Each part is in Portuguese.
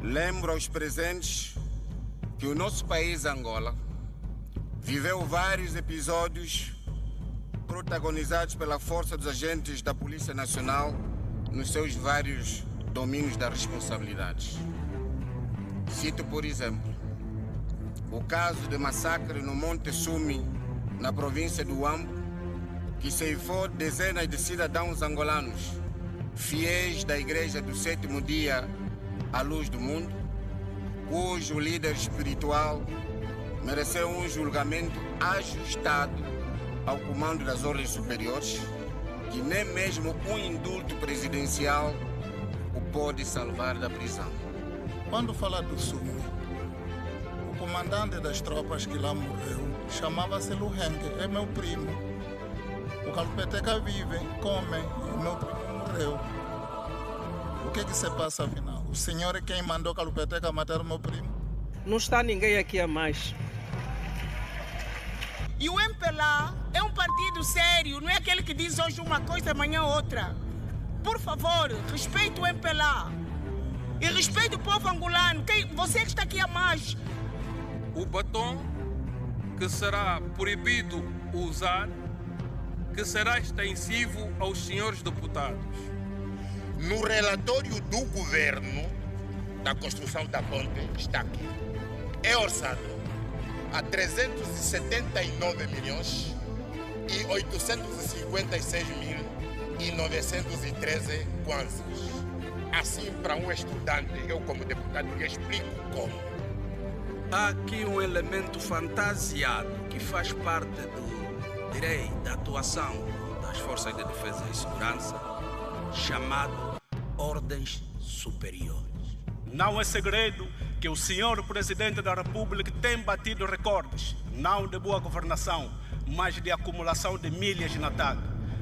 Lembro aos presentes que o nosso país, Angola, viveu vários episódios protagonizados pela força dos agentes da Polícia Nacional nos seus vários domínios das responsabilidades. Cito, por exemplo, o caso de massacre no Monte Sumi, na província do Huambo, que ceifou dezenas de cidadãos angolanos, fiéis da Igreja do Sétimo Dia à Luz do Mundo, cujo líder espiritual mereceu um julgamento ajustado ao comando das ordens superiores, que nem mesmo um indulto presidencial o pode salvar da prisão. Quando fala do Sumi, o comandante das tropas que lá morreu chamava-se Luhengue, é meu primo. O Calupeteca vive, come, e meu primo morreu. O que se passa afinal? O senhor é quem mandou Calupeteca matar o meu primo? Não está ninguém aqui a mais. E o MPLA é um partido sério, não é aquele que diz hoje uma coisa e amanhã outra. Por favor, respeite o MPLA. E respeite o povo angolano. Você que está aqui a mais. O batom que será proibido usar, que será extensivo aos senhores deputados. No relatório do governo da construção da ponte está aqui. É orçado a 379 milhões e 856 mil e 913 kwanzas. Assim, para um estudante, eu como deputado lhe explico como. Há aqui um elemento fantasiado que faz parte do direito da atuação das Forças de Defesa e Segurança, chamado ordens superiores. Não é segredo que o senhor Presidente da República tem batido recordes, não de boa governação, mas de acumulação de milhas na TAG.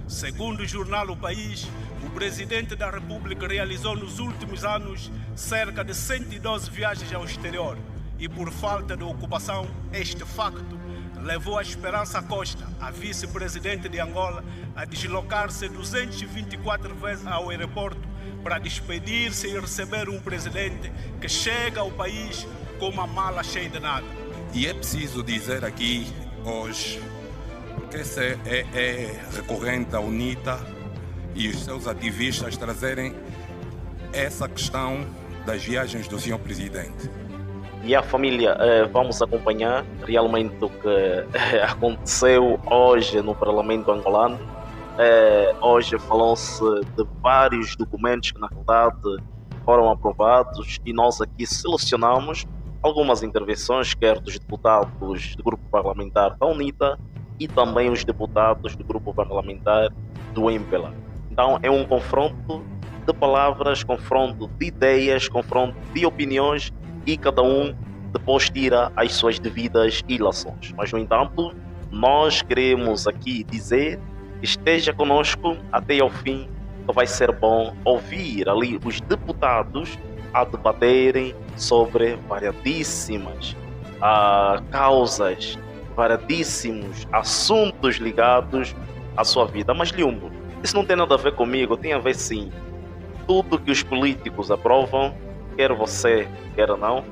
Segundo o jornal O País, o Presidente da República realizou nos últimos anos cerca de 112 viagens ao exterior e, por falta de ocupação, este facto levou a Esperança Costa, a vice-presidente de Angola, a deslocar-se 224 vezes ao aeroporto para despedir-se e receber um presidente que chega ao país com uma mala cheia de nada. E é preciso dizer aqui hoje, porque é recorrente a UNITA e os seus ativistas trazerem essa questão das viagens do senhor presidente. E a família, vamos acompanhar realmente o que aconteceu hoje no Parlamento angolano. Hoje falou-se de vários documentos que na verdade foram aprovados e nós aqui selecionamos algumas intervenções, quer dos deputados do grupo parlamentar da UNITA e também os deputados do grupo parlamentar do MPLA. Então é um confronto de palavras, confronto de ideias, confronto de opiniões e cada um depois tira as suas devidas ilações. Mas, no entanto, nós queremos aqui dizer que esteja conosco até ao fim, que vai ser bom ouvir ali os deputados a debaterem sobre variadíssimas causas, variadíssimos assuntos ligados à sua vida. Mas, Liumbo, isso não tem nada a ver comigo, tem a ver sim. Tudo que os políticos aprovam, quer você, quer não,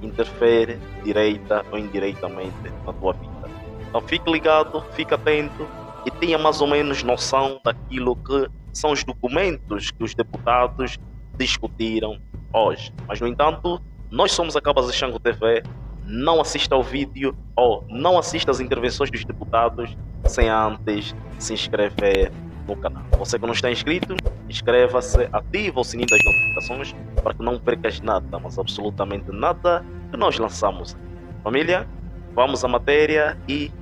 interfere direita ou indiretamente na tua vida. Então fique ligado, fique atento e tenha mais ou menos noção daquilo que são os documentos que os deputados discutiram hoje. Mas, no entanto, nós somos a Cabas de Xango TV, não assista ao vídeo ou não assista às intervenções dos deputados sem antes se inscrever no canal. Você que não está inscrito, inscreva-se, ativa o sininho das notificações para que não percas nada, mas absolutamente nada que nós lançamos. Família, vamos à matéria e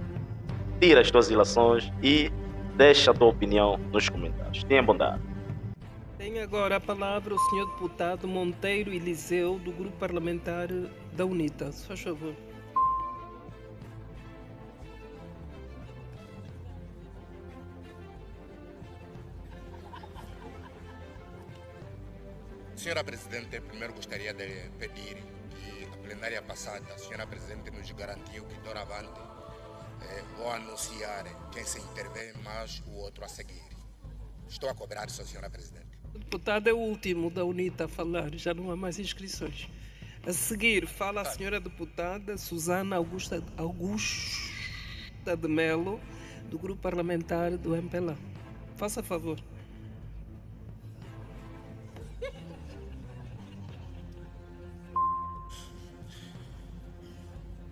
tira as tuas ilações e deixa a tua opinião nos comentários. Tenha bondade. Tem agora a palavra o senhor deputado Monteiro Eliseu, do grupo parlamentar da UNITA. Se faz favor. Senhora Presidente, primeiro gostaria de pedir que a plenária passada, a senhora Presidente nos garantiu que doravante vou anunciar quem se intervém, mas o outro a seguir. Estou a cobrar isso, senhora Presidente. deputado é o último da UNITA a falar, já não há mais inscrições. A seguir, fala a senhora deputada Susana Augusta de Melo, do grupo parlamentar do MPLA. Faça favor.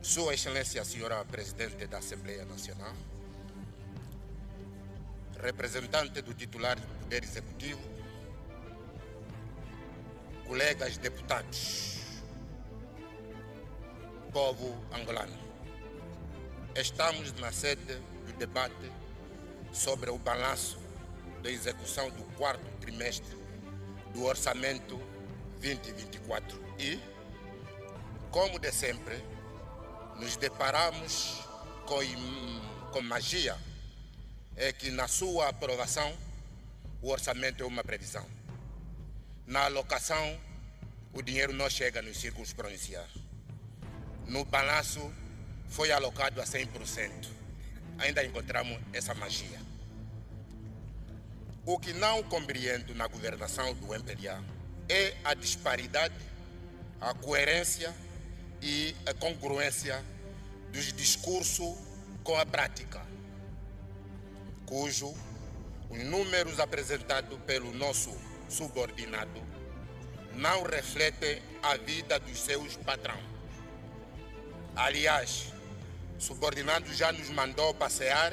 Sua Excelência, a Senhora Presidente da Assembleia Nacional, representante do titular do Poder Executivo, colegas deputados, povo angolano, estamos na sede do debate sobre o balanço da execução do quarto trimestre do Orçamento 2024 e, como de sempre, nos deparamos com magia, é que na sua aprovação o orçamento é uma previsão. Na alocação, o dinheiro não chega nos círculos provinciais. No balanço, foi alocado a 100%. Ainda encontramos essa magia. O que não compreendo na governação do MPLA é a disparidade, a coerência e a congruência dos discursos com a prática, cujo os números apresentados pelo nosso subordinado não refletem a vida dos seus patrões. Aliás, o subordinado já nos mandou passear,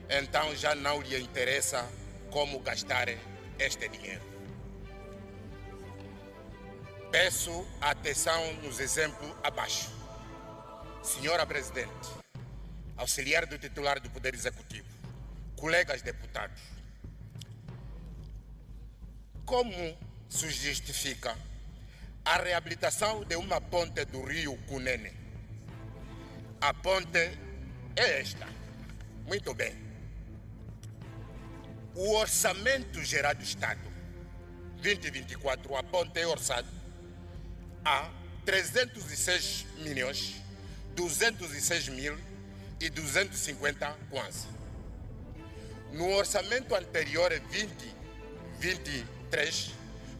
então já não lhe interessa como gastar este dinheiro. Peço atenção nos exemplos abaixo. Senhora Presidente, auxiliar do titular do Poder Executivo, colegas deputados, como se justifica a reabilitação de uma ponte do rio Cunene? A ponte é esta. Muito bem. O Orçamento Geral do Estado 2024, a ponte é orçada a 306.206.250 kwanza. No orçamento anterior, 2023,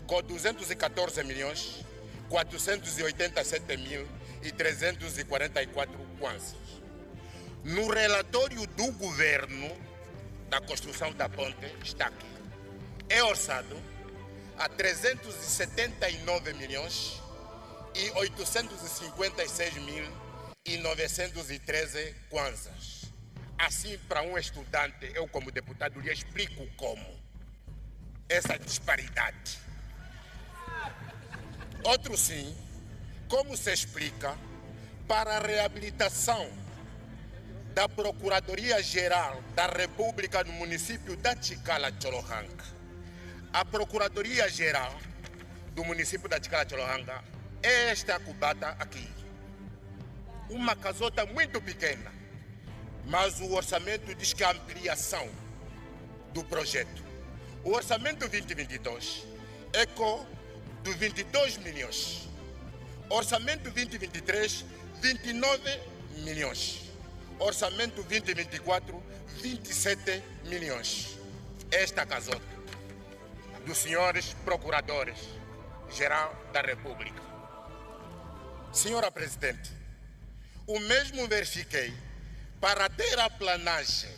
com 214.487.344 kwanzas. No relatório do governo da construção da ponte, está aqui. É orçado a 379.856.913 kwanzas. Assim, para um estudante, eu como deputado lhe explico como essa disparidade. Outro sim, como se explica para a reabilitação da Procuradoria-Geral da República no município da Chicala-Cholohanca. A Procuradoria-Geral do município da Chicala-Cholohanca é esta cubata aqui. Uma casota muito pequena, mas o orçamento diz que a ampliação do projeto. O orçamento 2022 é com 22 milhões. Orçamento 2023, 29 milhões. Orçamento 2024, 27 milhões. Esta casota dos senhores procuradores-geral da República. Senhora Presidente, o mesmo verifiquei para a terraplanagem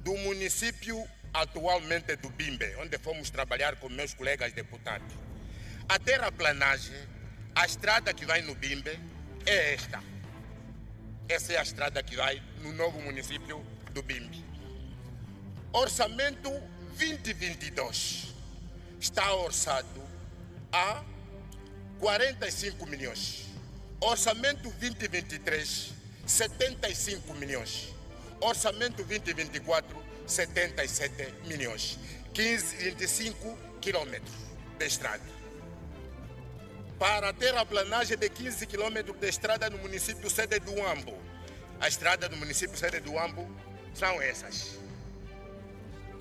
do município atualmente do Bimbe, onde fomos trabalhar com meus colegas deputados. A terraplanagem, a estrada que vai no Bimbe é esta. Essa é a estrada que vai no novo município do Bimbe. Orçamento 2022 está orçado a 45 milhões. Orçamento 2023, 75 milhões. Orçamento 2024, 77 milhões. 25 quilômetros de estrada. Para a terraplanagem de 15 quilômetros de estrada no município sede do Uambo. A estrada do município sede do Uambo são essas.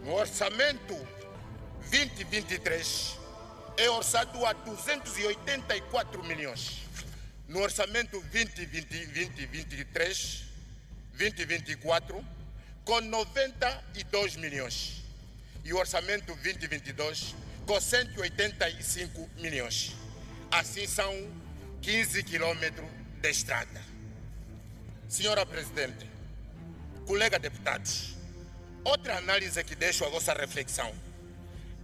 No orçamento 2023 é orçado a 284 milhões. No orçamento 2024, com 92 milhões. E o orçamento 2022, com 185 milhões. Assim são 15 quilômetros de estrada. Senhora Presidente, colega deputados, outra análise que deixo a vossa reflexão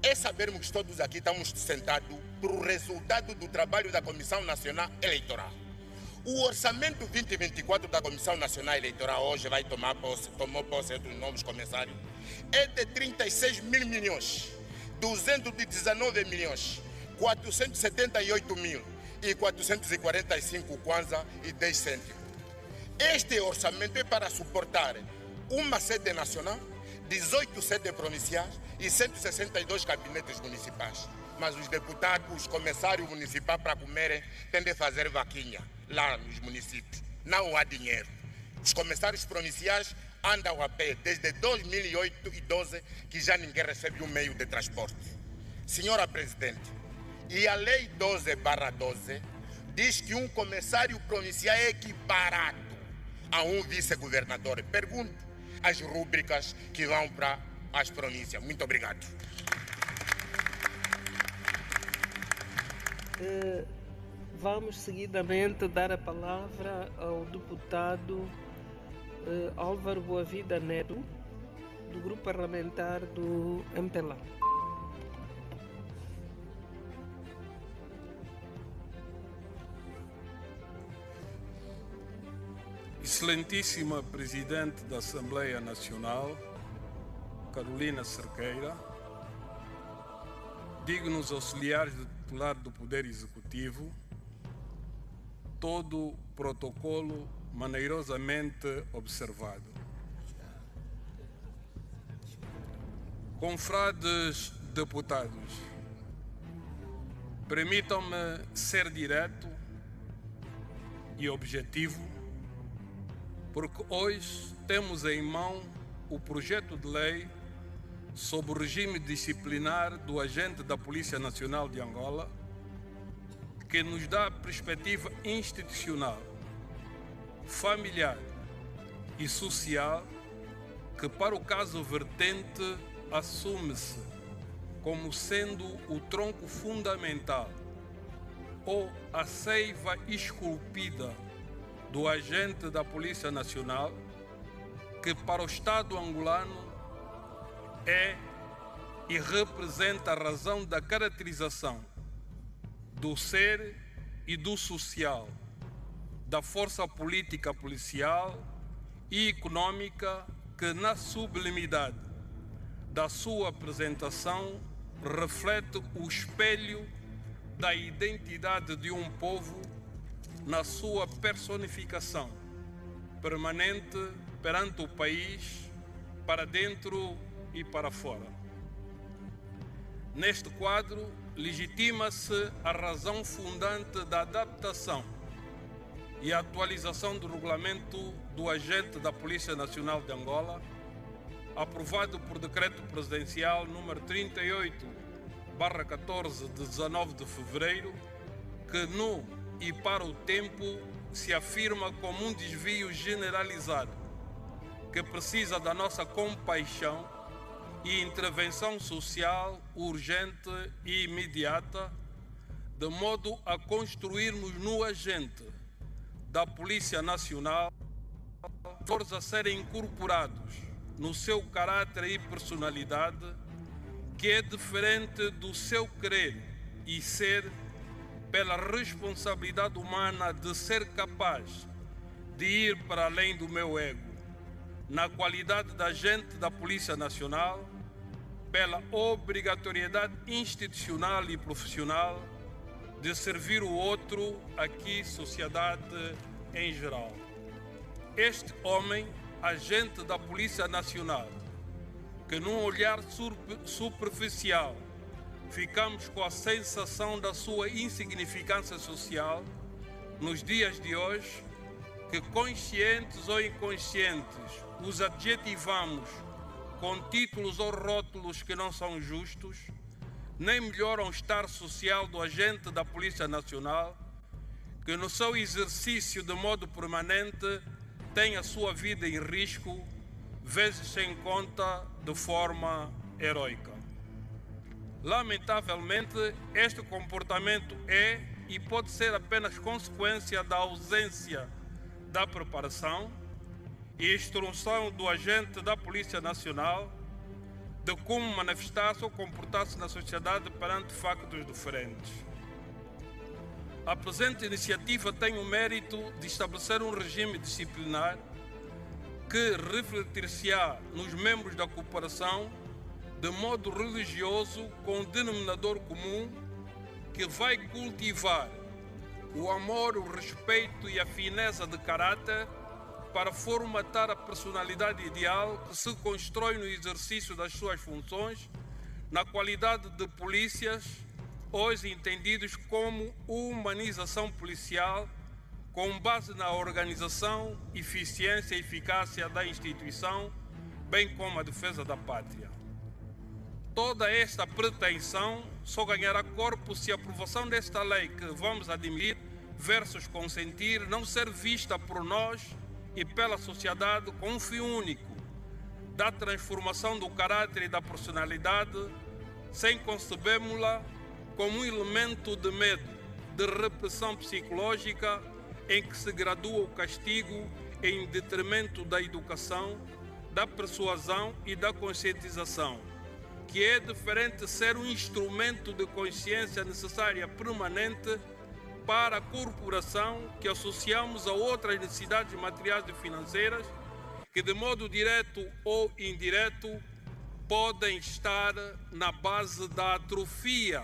é sabermos que todos aqui estamos sentados para o resultado do trabalho da Comissão Nacional Eleitoral. O orçamento 2024 da Comissão Nacional Eleitoral hoje vai tomou posse dos novos comissários, é de 36 mil milhões, 219 milhões, 478 mil e 445 kwanza e 10 cêntimos. Este orçamento é para suportar uma sede nacional, 18 sedes provinciais e 162 gabinetes municipais. Mas os deputados, os comissários municipais para comerem, têm de fazer vaquinha lá nos municípios. Não há dinheiro. Os comissários provinciais andam a pé desde 2008 e 2012 que já ninguém recebe um meio de transporte. Senhora Presidente, e a Lei 12/12 diz que um comissário provincial é equiparado a um vice-governador. Pergunto as rúbricas que vão para as províncias. Muito obrigado. Vamos seguidamente dar a palavra ao deputado Álvaro Boavida Neto, do grupo parlamentar do MPLA. Excelentíssima Presidente da Assembleia Nacional, Carolina Cerqueira, dignos auxiliares do titular do Poder Executivo, todo o protocolo maneirosamente observado. Confrades deputados, permitam-me ser direto e objetivo, porque hoje temos em mão o projeto de lei sobre o regime disciplinar do agente da Polícia Nacional de Angola, que nos dá perspectiva institucional, familiar e social, que para o caso vertente assume-se como sendo o tronco fundamental ou a seiva esculpida do agente da Polícia Nacional, que para o Estado angolano é e representa a razão da caracterização do ser e do social, da força política policial e econômica que, na sublimidade da sua apresentação, reflete o espelho da identidade de um povo na sua personificação permanente perante o país, para dentro e para fora. Neste quadro, legitima-se a razão fundante da adaptação e atualização do regulamento do agente da Polícia Nacional de Angola, aprovado por Decreto Presidencial número 38/14 de 19 de fevereiro, que no e para o tempo se afirma como um desvio generalizado que precisa da nossa compaixão e intervenção social urgente e imediata, de modo a construirmos no agente da Polícia Nacional valores a serem incorporados no seu caráter e personalidade, que é diferente do seu querer e ser, pela responsabilidade humana de ser capaz de ir para além do meu ego, na qualidade de agente da Polícia Nacional, pela obrigatoriedade institucional e profissional de servir o outro, aqui, sociedade em geral. Este homem, agente da Polícia Nacional, que num olhar superficial ficamos com a sensação da sua insignificância social, nos dias de hoje, que conscientes ou inconscientes os adjetivamos com títulos ou rótulos que não são justos, nem melhoram o estar social do agente da Polícia Nacional, que no seu exercício de modo permanente tem a sua vida em risco, vezes sem conta, de forma heroica. Lamentavelmente, este comportamento é e pode ser apenas consequência da ausência da preparação e instrução do agente da Polícia Nacional de como manifestar-se ou comportar-se na sociedade perante factos diferentes. A presente iniciativa tem o mérito de estabelecer um regime disciplinar que refletir-se-á nos membros da corporação de modo religioso com um denominador comum que vai cultivar o amor, o respeito e a fineza de caráter para formatar a personalidade ideal que se constrói no exercício das suas funções na qualidade de polícias, hoje entendidos como humanização policial, com base na organização, eficiência e eficácia da instituição, bem como a defesa da pátria. Toda esta pretensão só ganhará corpo se a aprovação desta lei que vamos admitir versus consentir não ser vista por nós e pela sociedade com um fim único da transformação do caráter e da personalidade, sem concebêmo-la como um elemento de medo, de repressão psicológica em que se gradua o castigo em detrimento da educação, da persuasão e da conscientização, que é diferente ser um instrumento de consciência necessária permanente para a corporação que associamos a outras necessidades materiais e financeiras que de modo direto ou indireto podem estar na base da atrofia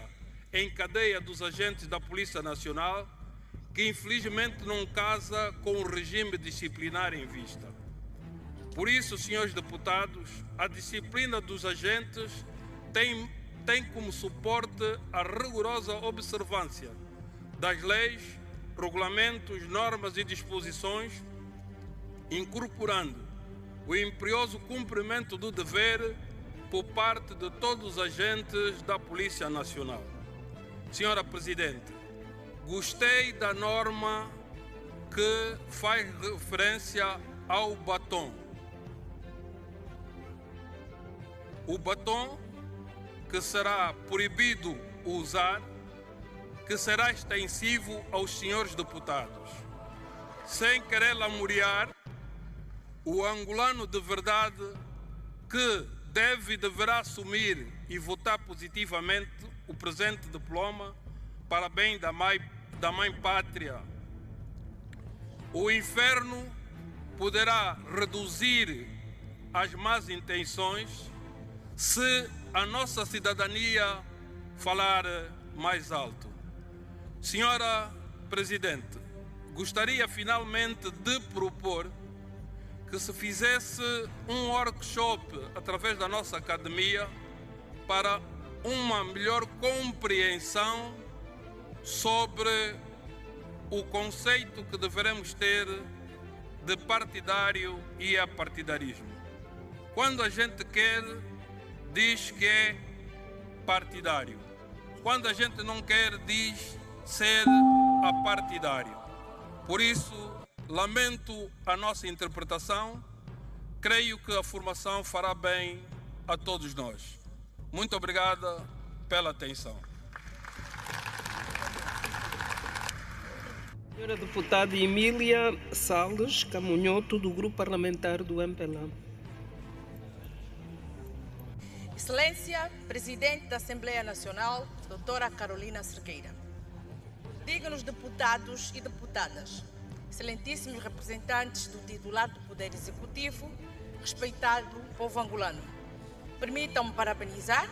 em cadeia dos agentes da Polícia Nacional, que infelizmente não casa com o regime disciplinar em vista. Por isso, senhores deputados, a disciplina dos agentes tem como suporte a rigorosa observância das leis, regulamentos, normas e disposições, incorporando o imperioso cumprimento do dever por parte de todos os agentes da Polícia Nacional. Senhora Presidente, gostei da norma que faz referência ao batom. O batom que será proibido usar, que será extensivo aos senhores deputados. Sem querer lamuriar, o angolano de verdade que deverá assumir e votar positivamente o presente diploma para bem da mãe pátria. O inferno poderá reduzir as más intenções se a nossa cidadania falar mais alto. Senhora Presidente, gostaria finalmente de propor que se fizesse um workshop através da nossa academia para uma melhor compreensão sobre o conceito que devemos ter de partidário e apartidarismo. Quando a gente quer, diz que é partidário. Quando a gente não quer, diz ser apartidário. Por isso, lamento a nossa interpretação. Creio que a formação fará bem a todos nós. Muito obrigada pela atenção. Senhora deputada Emília Salles Camunhoto, do Grupo Parlamentar do MPLA. Excelência, Presidente da Assembleia Nacional, Doutora Carolina Cerqueira. Dignos deputados e deputadas, excelentíssimos representantes do titular do Poder Executivo, respeitado povo angolano. Permitam-me parabenizar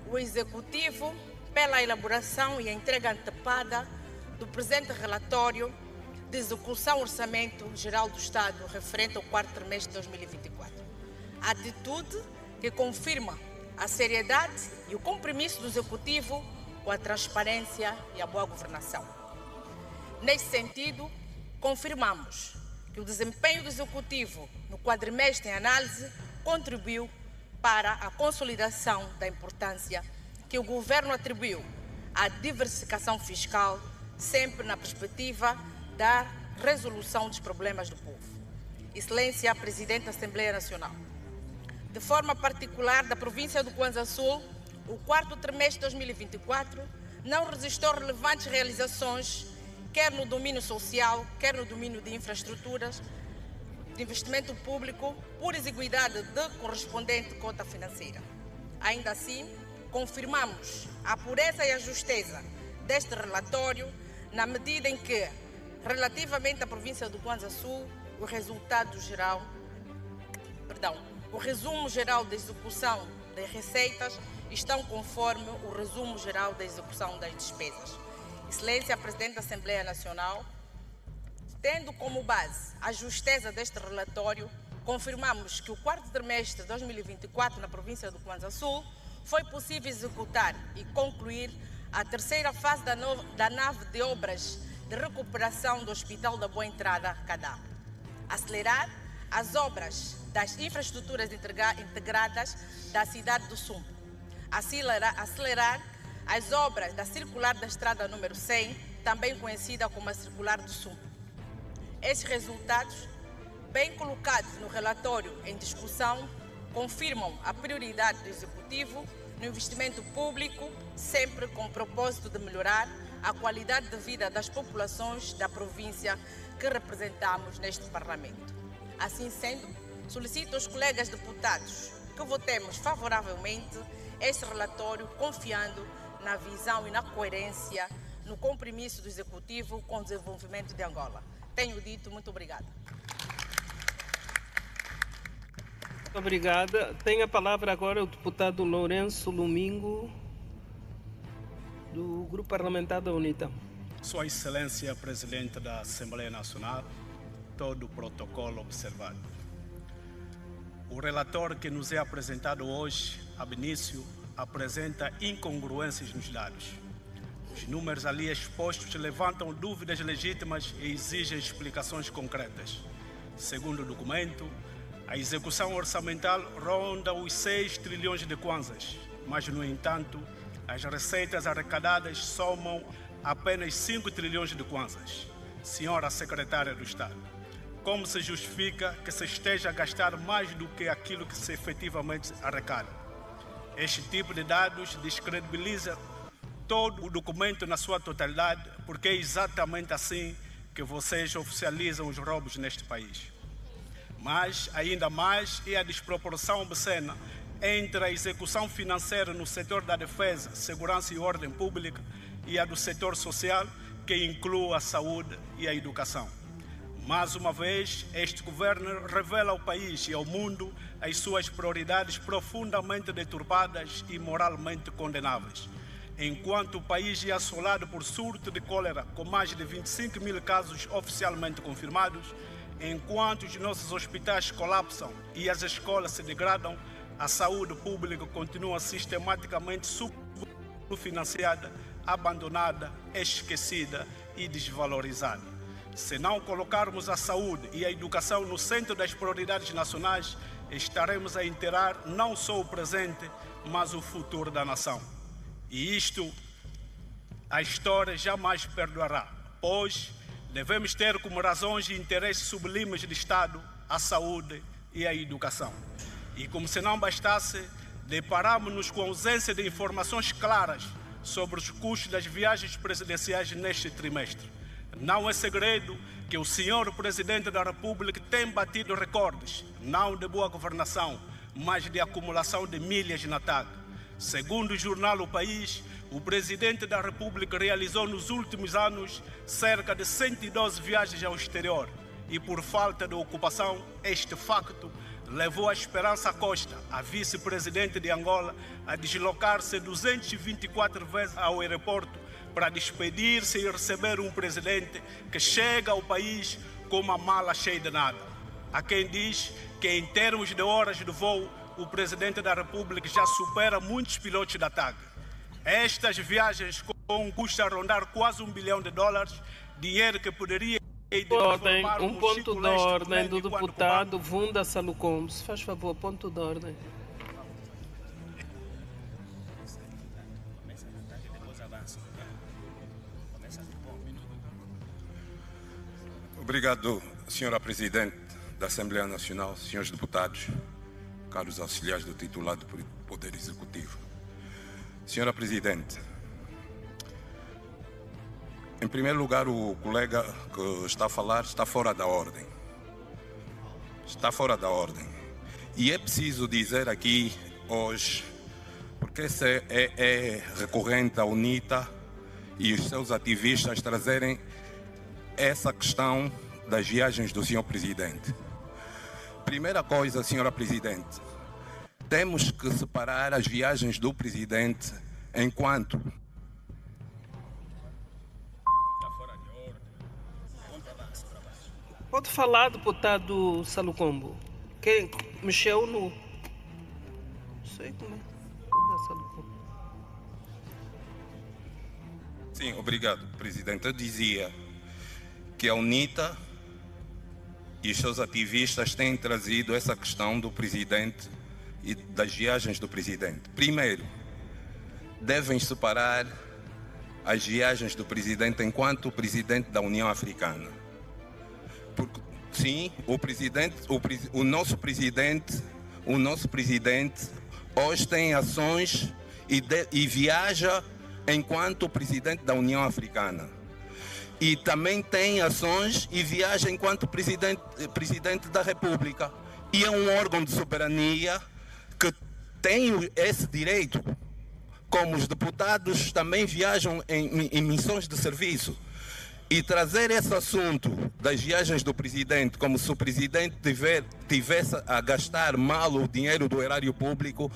o Executivo pela elaboração e a entrega antecipada do presente relatório de execução do Orçamento Geral do Estado referente ao quarto trimestre de 2024. A atitude que confirma a seriedade e o compromisso do Executivo com a transparência e a boa governação. Nesse sentido, confirmamos que o desempenho do Executivo no quadrimestre em análise contribuiu para a consolidação da importância que o Governo atribuiu à diversificação fiscal, sempre na perspectiva da resolução dos problemas do povo. Excelência Presidente da Assembleia Nacional. De forma particular, da província do Kwanza Sul, o quarto trimestre de 2024 não registrou relevantes realizações, quer no domínio social, quer no domínio de infraestruturas, de investimento público, por exiguidade de correspondente cota financeira. Ainda assim, confirmamos a pureza e a justeza deste relatório, na medida em que, relativamente à província do Kwanza Sul, o resumo geral da execução das receitas estão conforme o resumo geral da execução das despesas. Excelência Presidente da Assembleia Nacional, tendo como base a justeza deste relatório, confirmamos que o quarto trimestre de 2024 na província do Kwanza Sul foi possível executar e concluir a terceira fase da nave de obras de recuperação do Hospital da Boa Entrada, Cadá. Acelerar as obras das infraestruturas integradas da cidade do Sumbo. Acelerar as obras da circular da estrada número 100, também conhecida como a circular do Sumbo. Estes resultados, bem colocados no relatório em discussão, confirmam a prioridade do Executivo no investimento público, sempre com o propósito de melhorar a qualidade de vida das populações da província que representamos neste Parlamento. Assim sendo, solicito aos colegas deputados que votemos favoravelmente este relatório, confiando na visão e na coerência no compromisso do Executivo com o desenvolvimento de Angola. Tenho dito, muito obrigada. Obrigada. Tem a palavra agora o deputado Lourenço Lumingo, do Grupo Parlamentar da UNITA. Sua Excelência Presidente da Assembleia Nacional, todo o protocolo observado. O relatório que nos é apresentado hoje, ab início, apresenta incongruências nos dados. Os números ali expostos levantam dúvidas legítimas e exigem explicações concretas. Segundo o documento, a execução orçamental ronda os 6 trilhões de kwanzas, mas, no entanto, as receitas arrecadadas somam apenas 5 trilhões de kwanzas. Senhora Secretária do Estado, como se justifica que se esteja a gastar mais do que aquilo que se efetivamente arrecada? Este tipo de dados descredibiliza todo o documento na sua totalidade, porque é exatamente assim que vocês oficializam os roubos neste país. Mas, ainda mais, é a desproporção obscena entre a execução financeira no setor da defesa, segurança e ordem pública e a do setor social, que inclui a saúde e a educação. Mais uma vez, este governo revela ao país e ao mundo as suas prioridades profundamente deturpadas e moralmente condenáveis. Enquanto o país é assolado por surto de cólera, com mais de 25 mil casos oficialmente confirmados, enquanto os nossos hospitais colapsam e as escolas se degradam, a saúde pública continua sistematicamente subfinanciada, abandonada, esquecida e desvalorizada. Se não colocarmos a saúde e a educação no centro das prioridades nacionais, estaremos a enterrar não só o presente, mas o futuro da nação. E isto a história jamais perdoará, pois devemos ter como razões e interesses sublimes de Estado a saúde e a educação. E como se não bastasse, deparamos-nos com a ausência de informações claras sobre os custos das viagens presidenciais neste trimestre. Não é segredo que o senhor Presidente da República tem batido recordes, não de boa governação, mas de acumulação de milhas na TAG. Segundo o jornal O País, o Presidente da República realizou nos últimos anos cerca de 112 viagens ao exterior e, por falta de ocupação, este facto levou a Esperança Costa, a vice-presidente de Angola, a deslocar-se 224 vezes ao aeroporto para despedir-se e receber um presidente que chega ao país com uma mala cheia de nada. Há quem diz que, em termos de horas de voo, o Presidente da República já supera muitos pilotos da TAG. Estas viagens com um custo a rondar quase $1 bilhão, dinheiro que poderia... Um ponto de ordem do deputado Vunda Salucom. Se faz favor, ponto de ordem. Obrigado, Senhora Presidente da Assembleia Nacional, senhores deputados, caros auxiliares do titular do Poder Executivo. Senhora Presidente, em primeiro lugar, o colega que está a falar está fora da ordem. Está fora da ordem. E é preciso dizer aqui hoje, porque é recorrente a UNITA e os seus ativistas trazerem essa questão das viagens do Sr. Presidente. Primeira coisa, Senhora Presidente, temos que separar as viagens do Presidente enquanto Pode falar, deputado Salucombo. Quem mexeu no... Não sei como é. Onde é Salucombo? Sim, obrigado, Presidente. Eu dizia que a UNITA e os seus ativistas têm trazido essa questão do Presidente e das viagens do Presidente. Primeiro, devem separar as viagens do Presidente enquanto Presidente da União Africana. Porque, sim, o nosso Presidente hoje tem ações e viaja enquanto Presidente da União Africana. E também tem ações e viaja enquanto Presidente da República. E é um órgão de soberania que tem esse direito, como os deputados também viajam em missões de serviço. E trazer esse assunto das viagens do Presidente, como se o Presidente tivesse a gastar mal o dinheiro do erário público,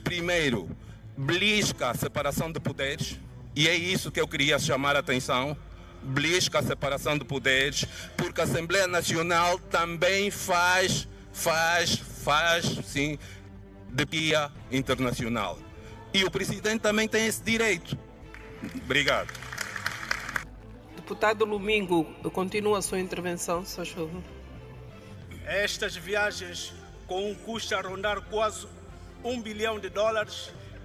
primeiro, belisca a separação de poderes, e é isso que eu queria chamar a atenção, belisca a separação de poderes, porque a Assembleia Nacional também faz sim, de guia internacional. E o Presidente também tem esse direito. Obrigado. Deputado Lumingo, continua a sua intervenção, se faz favor. Estas viagens, com um custo a rondar quase $1 bilhão,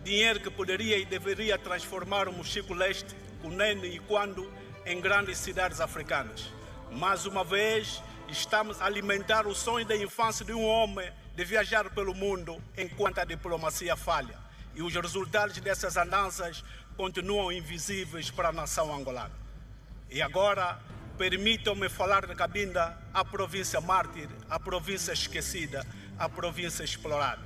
dinheiro que poderia e deveria transformar o Mochico Leste, Cunene e Quando em grandes cidades africanas. Mais uma vez, estamos a alimentar o sonho da infância de um homem de viajar pelo mundo enquanto a diplomacia falha. E os resultados dessas andanças continuam invisíveis para a nação angolana. E agora, permitam-me falar de Cabinda, a província mártir, a província esquecida, a província explorada.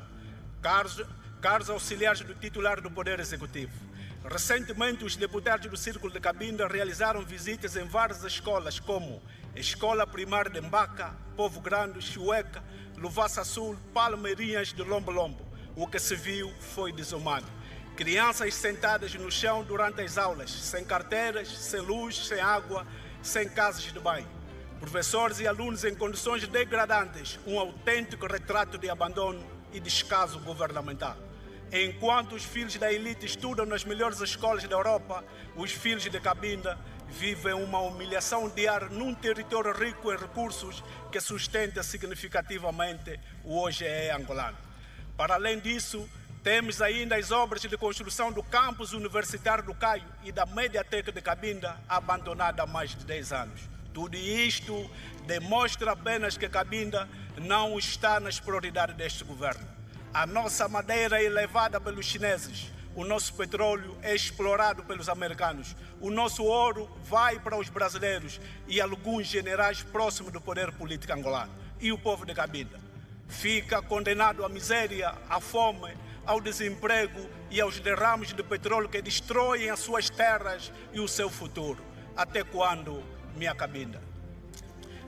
Caros auxiliares do titular do Poder Executivo, recentemente os deputados do Círculo de Cabinda realizaram visitas em várias escolas, como Escola Primária de Mbaca, Povo Grande, Chueca, Luvassa Sul, Palmeirinhas de Lombo Lombo. O que se viu foi desumano. Crianças sentadas no chão durante as aulas, sem carteiras, sem luz, sem água, sem casas de banho. Professores e alunos em condições degradantes, um autêntico retrato de abandono e descaso governamental. Enquanto os filhos da elite estudam nas melhores escolas da Europa, os filhos de Cabinda vivem uma humilhação diária num território rico em recursos que sustenta significativamente o hoje angolano. Para além disso, temos ainda as obras de construção do campus universitário do Caio e da Mediateca de Cabinda, abandonada há mais de 10 anos. Tudo isto demonstra apenas que Cabinda não está nas prioridades deste governo. A nossa madeira é levada pelos chineses, o nosso petróleo é explorado pelos americanos, o nosso ouro vai para os brasileiros e alguns generais próximos do poder político angolano. E o povo de Cabinda fica condenado à miséria, à fome, ao desemprego e aos derrames de petróleo que destroem as suas terras e o seu futuro. Até quando, minha Cabinda?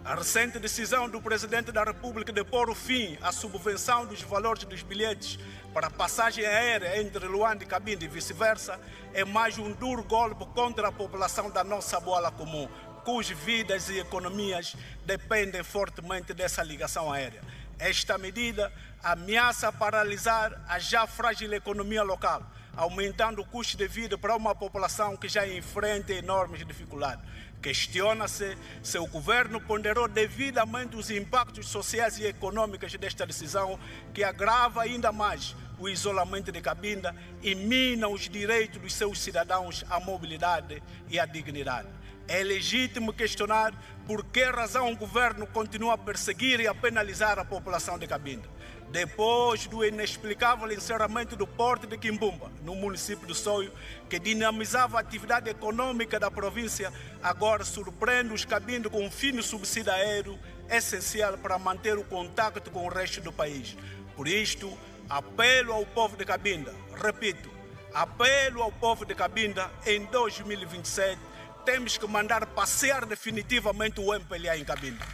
A recente decisão do Presidente da República de pôr o fim à subvenção dos valores dos bilhetes para passagem aérea entre Luanda e Cabinda e vice-versa é mais um duro golpe contra a população da nossa bola comum, cujas vidas e economias dependem fortemente dessa ligação aérea. Esta medida ameaça paralisar a já frágil economia local, aumentando o custo de vida para uma população que já enfrenta enormes dificuldades. Questiona-se se o governo ponderou devidamente os impactos sociais e econômicos desta decisão, que agrava ainda mais o isolamento de Cabinda e mina os direitos dos seus cidadãos à mobilidade e à dignidade. É legítimo questionar por que razão o governo continua a perseguir e a penalizar a população de Cabinda. Depois do inexplicável encerramento do porto de Quimbumba, no município do Soio, que dinamizava a atividade econômica da província, agora surpreende os Cabinda com um fino subsídio aéreo essencial para manter o contato com o resto do país. Por isto, apelo ao povo de Cabinda, repito, apelo ao povo de Cabinda, em 2027, temos que mandar passear definitivamente o MPLA em Cabinda.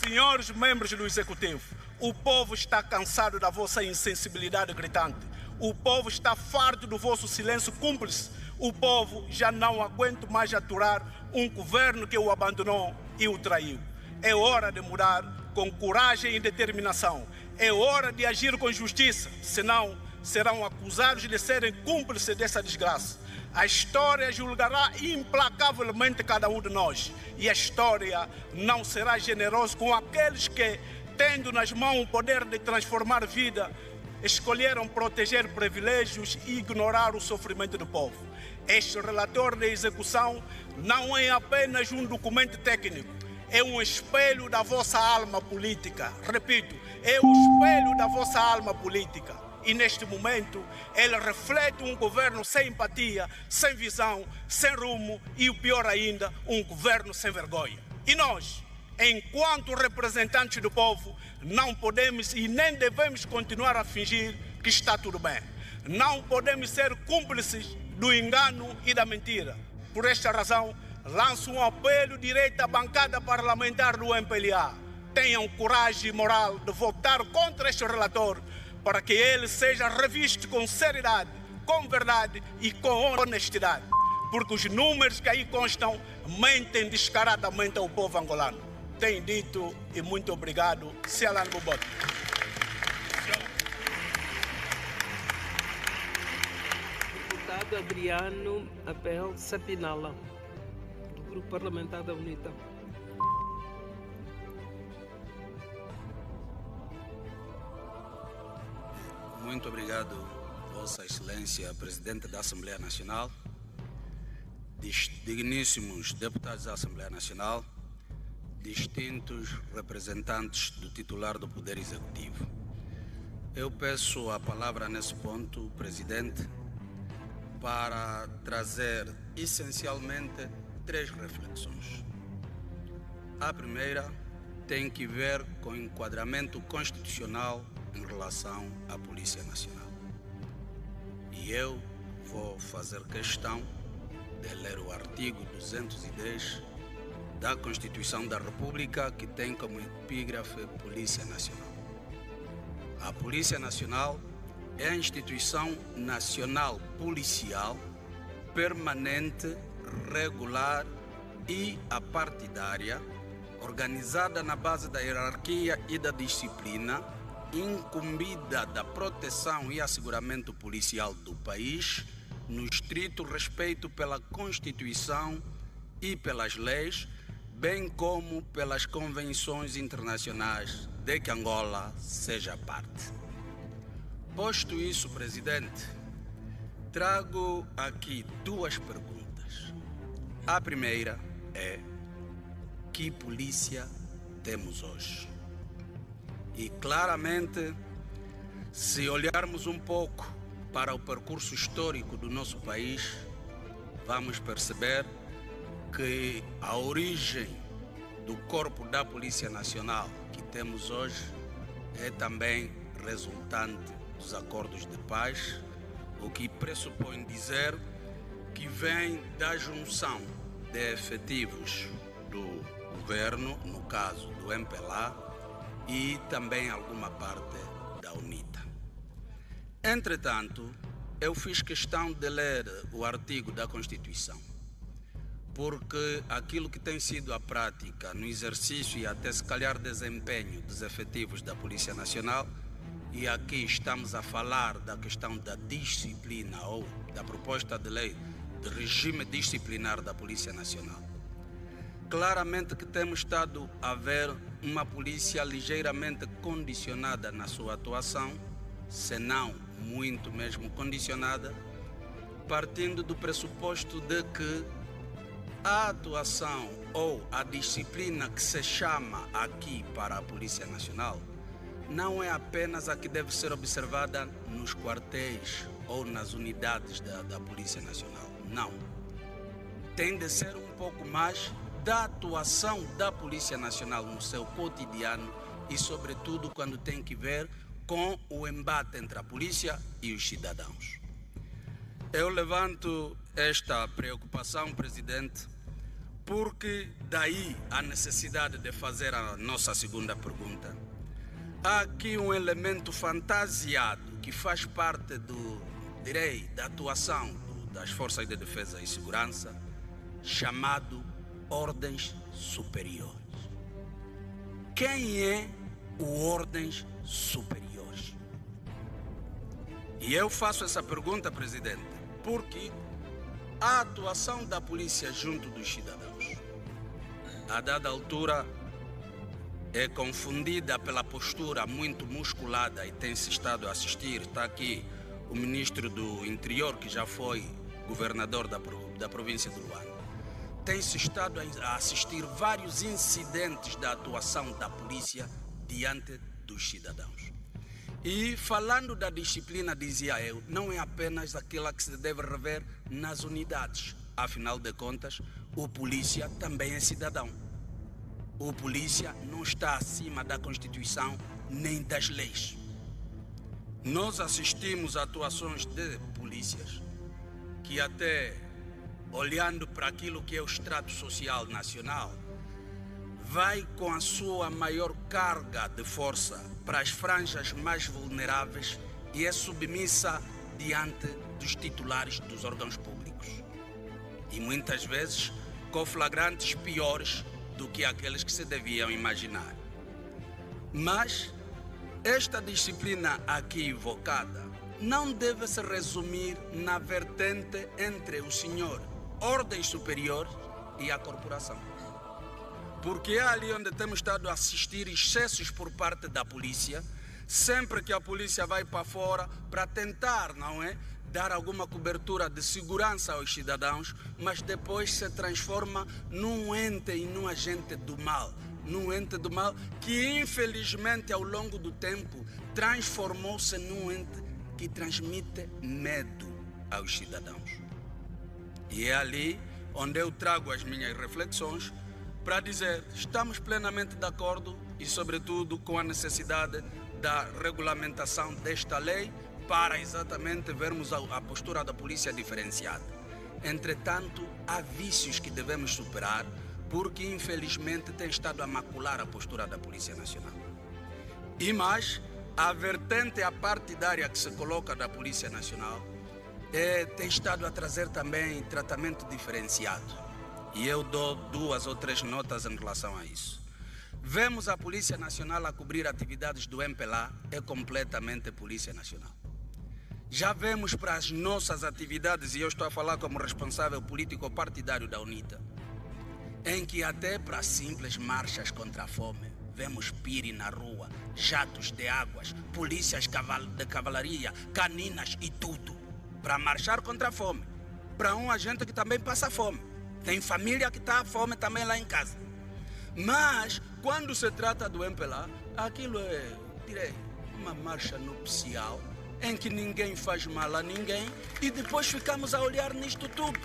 Senhores membros do Executivo, o povo está cansado da vossa insensibilidade gritante. O povo está farto do vosso silêncio cúmplice. O povo já não aguenta mais aturar um governo que o abandonou e o traiu. É hora de mudar com coragem e determinação. É hora de agir com justiça, senão serão acusados de serem cúmplices dessa desgraça. A história julgará implacavelmente cada um de nós. E a história não será generosa com aqueles que, tendo nas mãos o poder de transformar vida, escolheram proteger privilégios e ignorar o sofrimento do povo. Este relatório de execução não é apenas um documento técnico, é um espelho da vossa alma política. Repito, é um espelho da vossa alma política. E neste momento, ele reflete um governo sem empatia, sem visão, sem rumo e, o pior ainda, um governo sem vergonha. E nós, enquanto representantes do povo, não podemos e nem devemos continuar a fingir que está tudo bem. Não podemos ser cúmplices do engano e da mentira. Por esta razão, lanço um apelo direto à bancada parlamentar do MPLA. Tenham coragem e moral de votar contra este relatório, para que ele seja revisto com seriedade, com verdade e com honestidade. Porque os números que aí constam mentem descaradamente ao povo angolano. Tenho dito e muito obrigado. Selan Buboto. Deputado Adriano Abel Sapinala, do Grupo Parlamentar da UNITA. Muito obrigado, Vossa Excelência, Presidente da Assembleia Nacional, digníssimos deputados da Assembleia Nacional, distintos representantes do titular do Poder Executivo. Eu peço a palavra nesse ponto, Presidente, para trazer essencialmente 3 reflexões. A primeira tem que ver com o enquadramento constitucional em relação à Polícia Nacional. E eu vou fazer questão de ler o artigo 210 da Constituição da República, que tem como epígrafe Polícia Nacional. A Polícia Nacional é a instituição nacional policial permanente, regular e apartidária, organizada na base da hierarquia e da disciplina, incumbida da proteção e asseguramento policial do país, no estrito respeito pela Constituição e pelas leis, bem como pelas convenções internacionais de que Angola seja parte. Posto isso, Presidente, trago aqui 2 perguntas. A primeira é: que polícia temos hoje? E claramente, se olharmos um pouco para o percurso histórico do nosso país, vamos perceber que a origem do corpo da Polícia Nacional que temos hoje é também resultante dos acordos de paz, o que pressupõe dizer que vem da junção de efetivos do governo, no caso do MPLA, e também alguma parte da UNITA. Entretanto, eu fiz questão de ler o artigo da Constituição, porque aquilo que tem sido a prática no exercício e até se calhar desempenho dos efetivos da Polícia Nacional, e aqui estamos a falar da questão da disciplina ou da proposta de lei de regime disciplinar da Polícia Nacional. Claramente que temos estado a ver uma polícia ligeiramente condicionada na sua atuação, se não muito mesmo condicionada, partindo do pressuposto de que a atuação ou a disciplina que se chama aqui para a Polícia Nacional não é apenas a que deve ser observada nos quartéis ou nas unidades da Polícia Nacional. Não. Tem de ser um pouco mais da atuação da Polícia Nacional no seu cotidiano e, sobretudo, quando tem que ver com o embate entre a polícia e os cidadãos. Eu levanto esta preocupação, Presidente, porque daí a necessidade de fazer a nossa segunda pergunta. Há aqui um elemento fantasiado que faz parte da atuação das Forças de Defesa e Segurança, chamado ordens superiores. Quem é o ordens superiores? E eu faço essa pergunta, Presidente, porque a atuação da polícia junto dos cidadãos, a dada altura, é confundida pela postura muito musculada e tem-se estado a assistir. Está aqui o ministro do Interior, que já foi governador da província de Luanda. Tem-se estado a assistir vários incidentes da atuação da polícia diante dos cidadãos. E falando da disciplina, dizia eu, não é apenas aquela que se deve rever nas unidades. Afinal de contas, o polícia também é cidadão. O polícia não está acima da Constituição nem das leis. Nós assistimos a atuações de polícias que, até olhando para aquilo que é o extrato social nacional, vai com a sua maior carga de força para as franjas mais vulneráveis e é submissa diante dos titulares dos órgãos públicos. E muitas vezes com flagrantes piores do que aqueles que se deviam imaginar. Mas esta disciplina aqui invocada não deve se resumir na vertente entre o senhor ordens superiores e a corporação. Porque é ali onde temos estado a assistir excessos por parte da polícia, sempre que a polícia vai para fora para tentar, não é, dar alguma cobertura de segurança aos cidadãos, mas depois se transforma num ente e num agente do mal. Num ente do mal que, infelizmente, ao longo do tempo, transformou-se num ente que transmite medo aos cidadãos. E é ali onde eu trago as minhas reflexões para dizer, estamos plenamente de acordo e, sobretudo, com a necessidade da regulamentação desta lei para exatamente vermos a postura da polícia diferenciada. Entretanto, há vícios que devemos superar porque, infelizmente, tem estado a macular a postura da Polícia Nacional. E mais, a vertente partidária que se coloca da Polícia Nacional tem estado a trazer também tratamento diferenciado. E eu dou 2 ou 3 notas em relação a isso. Vemos a Polícia Nacional a cobrir atividades do MPLA, é completamente Polícia Nacional. Já vemos para as nossas atividades, e eu estou a falar como responsável político partidário da UNITA, em que até para simples marchas contra a fome, vemos pire na rua, jatos de águas, polícias de cavalaria, caninas e tudo, para marchar contra a fome, para um agente que também passa fome. Tem família que está à fome também lá em casa. Mas, quando se trata do MPLA, aquilo é, direi, uma marcha nupcial, em que ninguém faz mal a ninguém e depois ficamos a olhar nisto tudo.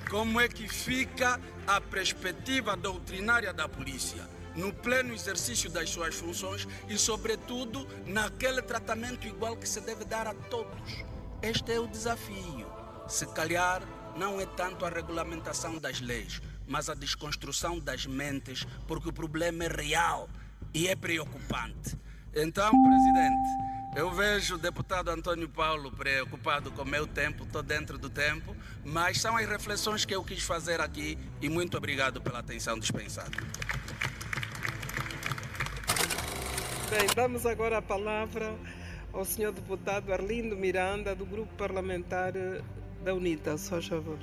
Como é que fica a perspectiva doutrinária da polícia no pleno exercício das suas funções e, sobretudo, naquele tratamento igual que se deve dar a todos? Este é o desafio. Se calhar, não é tanto a regulamentação das leis, mas a desconstrução das mentes, porque o problema é real e é preocupante. Então, Presidente, eu vejo o deputado Antônio Paulo preocupado com o meu tempo, estou dentro do tempo, mas são as reflexões que eu quis fazer aqui e muito obrigado pela atenção dispensada. Bem, damos agora a palavra ao senhor deputado Arlindo Miranda, do Grupo Parlamentar da UNITA. Só favor.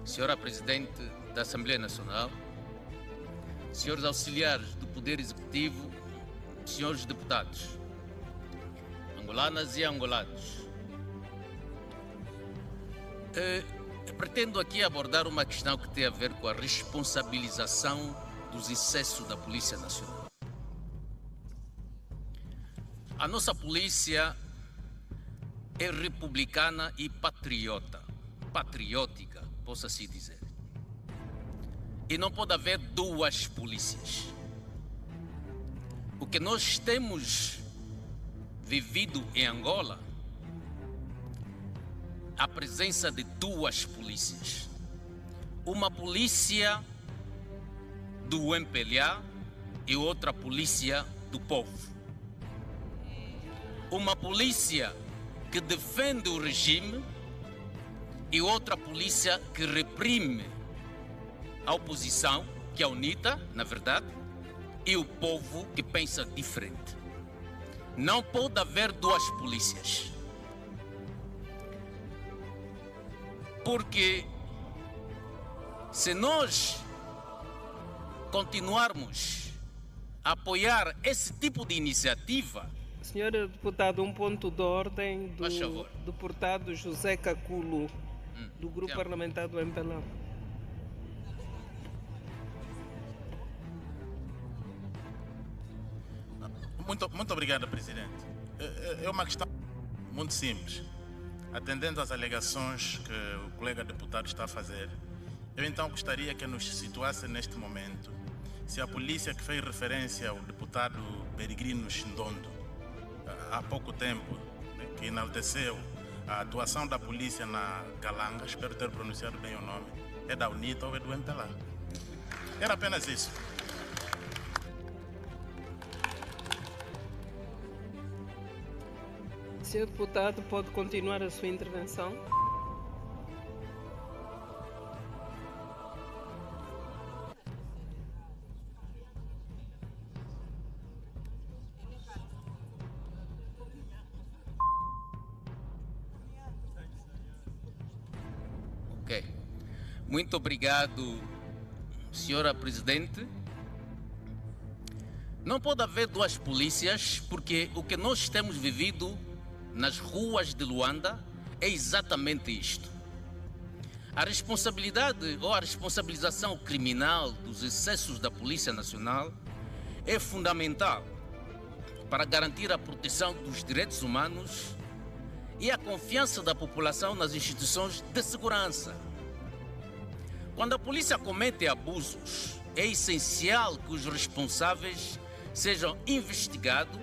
Senhora Presidente da Assembleia Nacional, senhores auxiliares do Poder Executivo senhores deputados, angolanas e angolanos, pretendo aqui abordar uma questão que tem a ver com a responsabilização dos excessos da Polícia Nacional. A nossa polícia é republicana e patriótica, posso assim dizer. E não pode haver duas polícias. O que nós temos vivido em Angola, a presença de duas polícias. Uma polícia do MPLA e outra polícia do povo. Uma polícia que defende o regime e outra polícia que reprime a oposição, que é a UNITA, na verdade, e o povo que pensa diferente. Não pode haver duas polícias. Porque se nós continuarmos a apoiar esse tipo de iniciativa... Senhor deputado, um ponto de ordem do deputado José Caculo, do grupo parlamentar do MPLA. Muito obrigado, presidente. É uma questão muito simples. Atendendo às alegações que o colega deputado está a fazer, eu então gostaria que nos situasse neste momento se a polícia que fez referência ao deputado Peregrino Chindondo há pouco tempo, que enalteceu a atuação da polícia na Galanga, espero ter pronunciado bem o nome, é da UNITA ou é do MPLA. Era apenas isso. Senhor deputado, pode continuar a sua intervenção? Ok. Muito obrigado, senhora presidente. Não pode haver duas polícias, porque o que nós temos vivido nas ruas de Luanda é exatamente isto. A responsabilidade ou a responsabilização criminal dos excessos da Polícia Nacional é fundamental para garantir a proteção dos direitos humanos e a confiança da população nas instituições de segurança. Quando a polícia comete abusos, é essencial que os responsáveis sejam investigados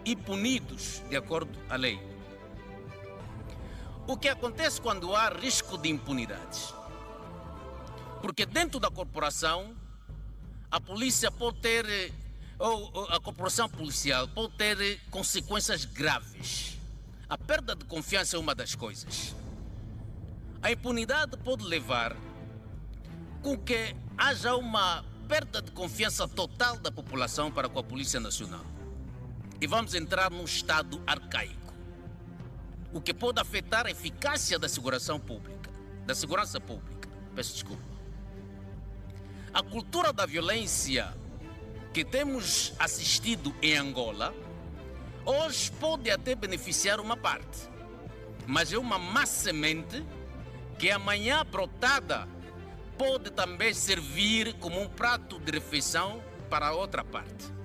e punidos de acordo à lei. O que acontece quando há risco de impunidade? Porque dentro da corporação, a polícia pode ter, ou a corporação policial pode ter consequências graves. A perda de confiança é uma das coisas. A impunidade pode levar com que haja uma perda de confiança total da população para com a Polícia Nacional. E vamos entrar num estado arcaico, o que pode afetar a eficácia da segurança pública. Peço desculpa. A cultura da violência que temos assistido em Angola hoje pode até beneficiar uma parte, mas é uma má semente que amanhã brotada pode também servir como um prato de refeição para a outra parte.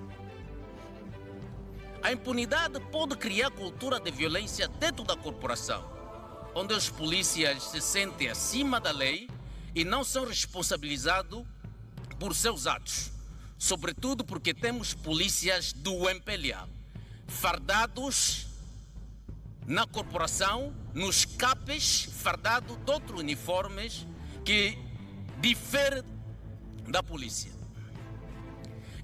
A impunidade pode criar cultura de violência dentro da corporação, onde os polícias se sentem acima da lei e não são responsabilizados por seus atos, sobretudo porque temos polícias do MPLA, fardados na corporação, nos CAPES, fardados de outros uniformes que diferem da polícia.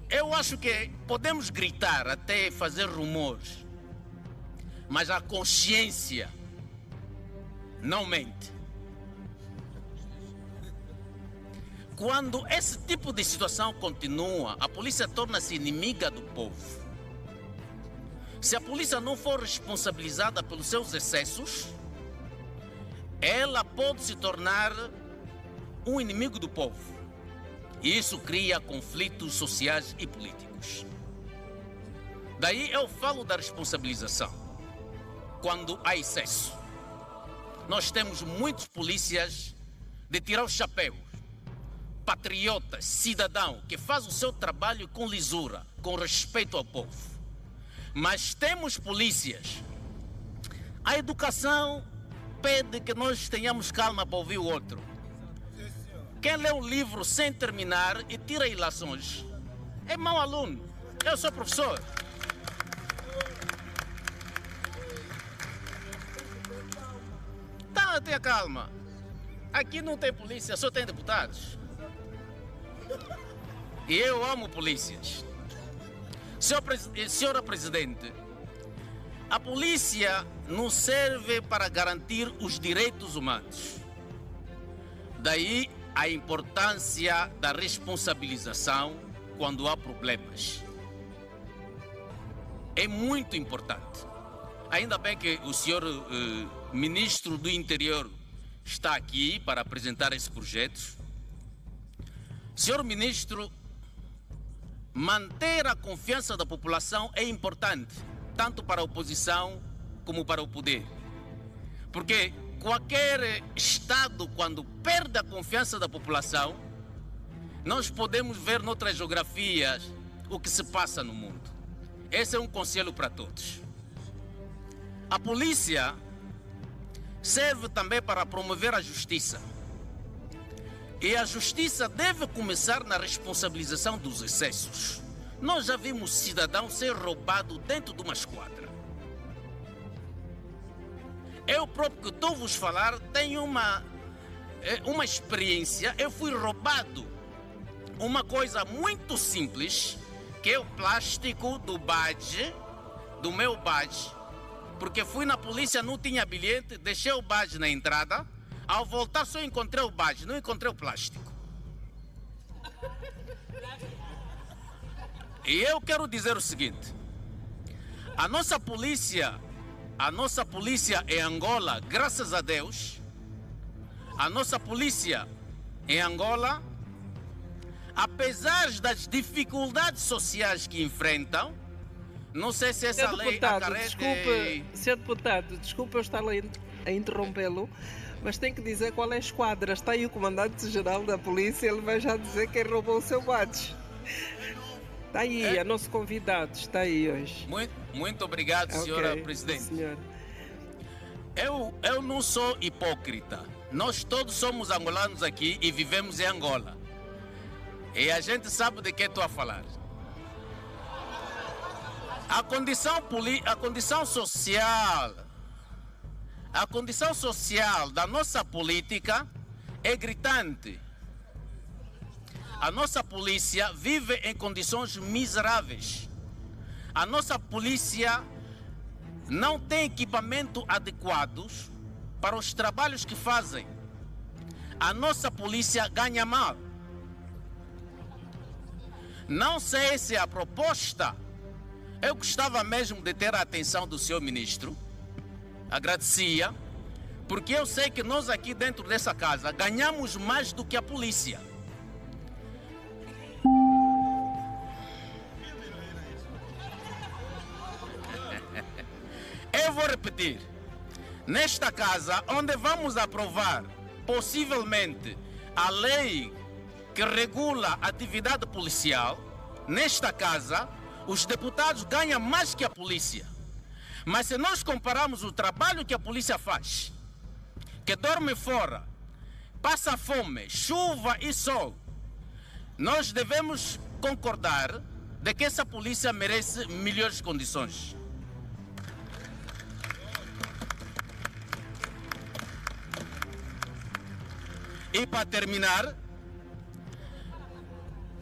Eu acho que podemos gritar, até fazer rumores, mas a consciência não mente. Quando esse tipo de situação continua, a polícia torna-se inimiga do povo. Se a polícia não for responsabilizada pelos seus excessos, ela pode se tornar um inimigo do povo. E isso cria conflitos sociais e políticos. Daí eu falo da responsabilização. Quando há excesso, nós temos muitos polícias de tirar o chapéu, patriotas, cidadão, que faz o seu trabalho com lisura, com respeito ao povo. Mas temos polícias. A educação pede que nós tenhamos calma para ouvir o outro. Quem lê um livro sem terminar e tira ilações é mau aluno. Eu sou professor. Tá, tenha calma. Aqui não tem polícia, só tem deputados. E eu amo polícias. Senhora Presidente, a polícia não serve para garantir os direitos humanos. Daí a importância da responsabilização quando há problemas. É muito importante. Ainda bem que o senhor Ministro do Interior está aqui para apresentar esse projeto. Senhor Ministro, manter a confiança da população é importante, tanto para a oposição como para o poder. Porque qualquer Estado, quando perde a confiança da população, nós podemos ver noutras geografias o que se passa no mundo. Esse é um conselho para todos. A polícia serve também para promover a justiça. E a justiça deve começar na responsabilização dos excessos. Nós já vimos cidadão ser roubado dentro de uma esquadra. Eu próprio que estou a vos falar tenho uma experiência. Eu fui roubado. Uma coisa muito simples, que é o plástico do badge, do meu badge, porque fui na polícia, não tinha bilhete, deixei o badge na entrada. Ao voltar só encontrei o badge, não encontrei o plástico. E eu quero dizer o seguinte: a nossa polícia em Angola, graças a Deus, a nossa polícia em Angola, apesar das dificuldades sociais que enfrentam, não sei se essa lei acarreta... Senhor deputado, desculpe eu estar a interrompê-lo, mas tem que dizer qual é a esquadra. Está aí o comandante-geral da polícia, ele vai já dizer quem roubou o seu badge. Está aí, é nosso convidado, está aí hoje. Muito obrigado, senhora Presidente. Senhor. Eu não sou hipócrita. Nós todos somos angolanos aqui e vivemos em Angola. E a gente sabe de que estou a falar. A condição social da nossa política é gritante. A nossa polícia vive em condições miseráveis. A nossa polícia não tem equipamento adequados para os trabalhos que fazem. A nossa polícia ganha mal. Não sei se a proposta... Eu gostava mesmo de ter a atenção do senhor ministro. Agradecia, porque eu sei que nós aqui dentro dessa casa ganhamos mais do que a polícia. Eu vou repetir. Nesta casa, onde vamos aprovar, possivelmente, a lei que regula a atividade policial, nesta casa, os deputados ganham mais que a polícia. Mas se nós compararmos o trabalho que a polícia faz, que dorme fora, passa fome, chuva e sol, nós devemos concordar de que essa polícia merece melhores condições. E para terminar,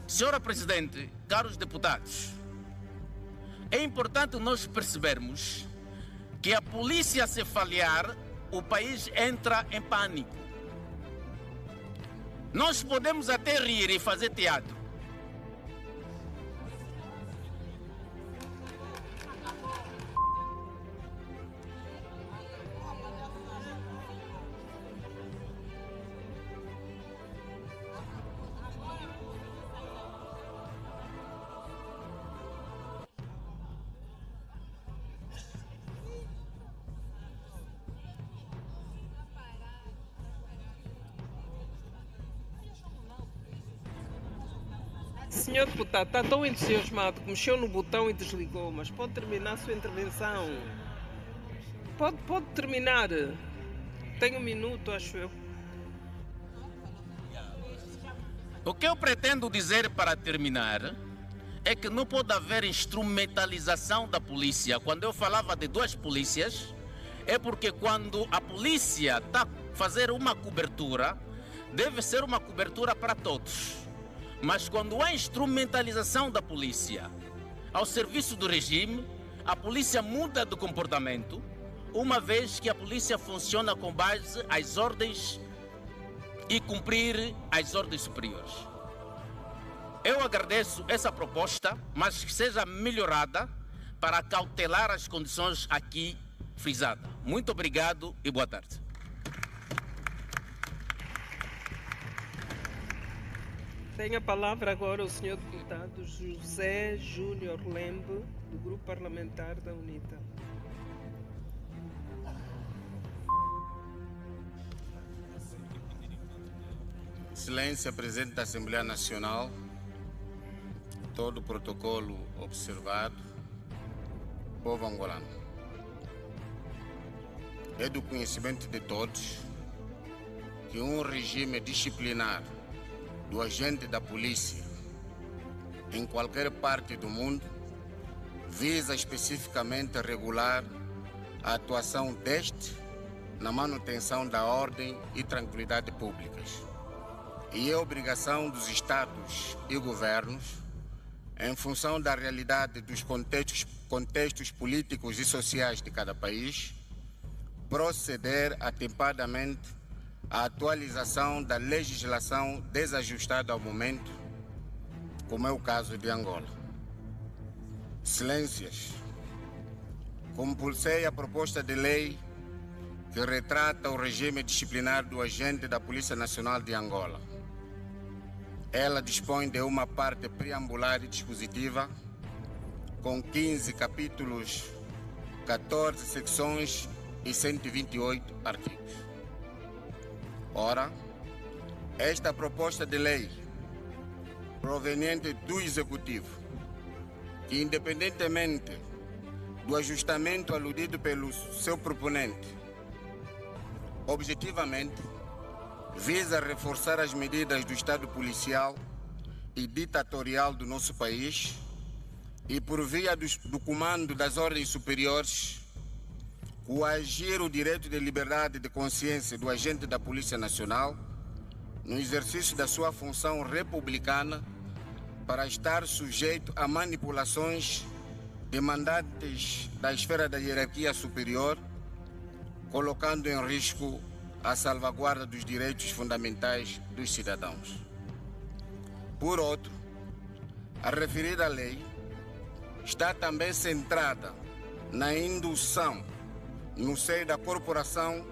senhora Presidente, caros deputados, é importante nós percebermos que a polícia se falhar, o país entra em pânico. Nós podemos até rir e fazer teatro. senhor deputado está tão entusiasmado que mexeu no botão e desligou, mas pode terminar a sua intervenção. Pode terminar. Tem um minuto, acho eu. O que eu pretendo dizer para terminar é que não pode haver instrumentalização da polícia. Quando eu falava de duas polícias, é porque quando a polícia está a fazer uma cobertura, deve ser uma cobertura para todos. Mas quando há instrumentalização da polícia ao serviço do regime, a polícia muda de comportamento, uma vez que a polícia funciona com base às ordens e cumprir as ordens superiores. Eu agradeço essa proposta, mas que seja melhorada para cautelar as condições aqui frisadas. Muito obrigado e boa tarde. Tem a palavra agora o senhor deputado José Júnior Lembe, do Grupo Parlamentar da UNITA. Excelência, Presidente da Assembleia Nacional, todo o protocolo observado, povo angolano. É do conhecimento de todos que um regime disciplinar do agente da polícia em qualquer parte do mundo visa especificamente regular a atuação deste na manutenção da ordem e tranquilidade públicas. E é obrigação dos Estados e governos, em função da realidade dos contextos políticos e sociais de cada país, proceder atempadamente à atualização da legislação desajustada ao momento, como é o caso de Angola. Excelências, compulsei a proposta de lei que retrata o regime disciplinar do agente da Polícia Nacional de Angola. Ela dispõe de uma parte preambular e dispositiva, com 15 capítulos, 14 secções e 128 artigos. Ora, esta proposta de lei, proveniente do Executivo, que independentemente do ajustamento aludido pelo seu proponente, objetivamente visa reforçar as medidas do Estado policial e ditatorial do nosso país e, por via do comando das ordens superiores, coagir o direito de liberdade de consciência do agente da Polícia Nacional no exercício da sua função republicana para estar sujeito a manipulações demandantes da esfera da hierarquia superior, colocando em risco a salvaguarda dos direitos fundamentais dos cidadãos. Por outro, a referida lei está também centrada na indução no seio da corporação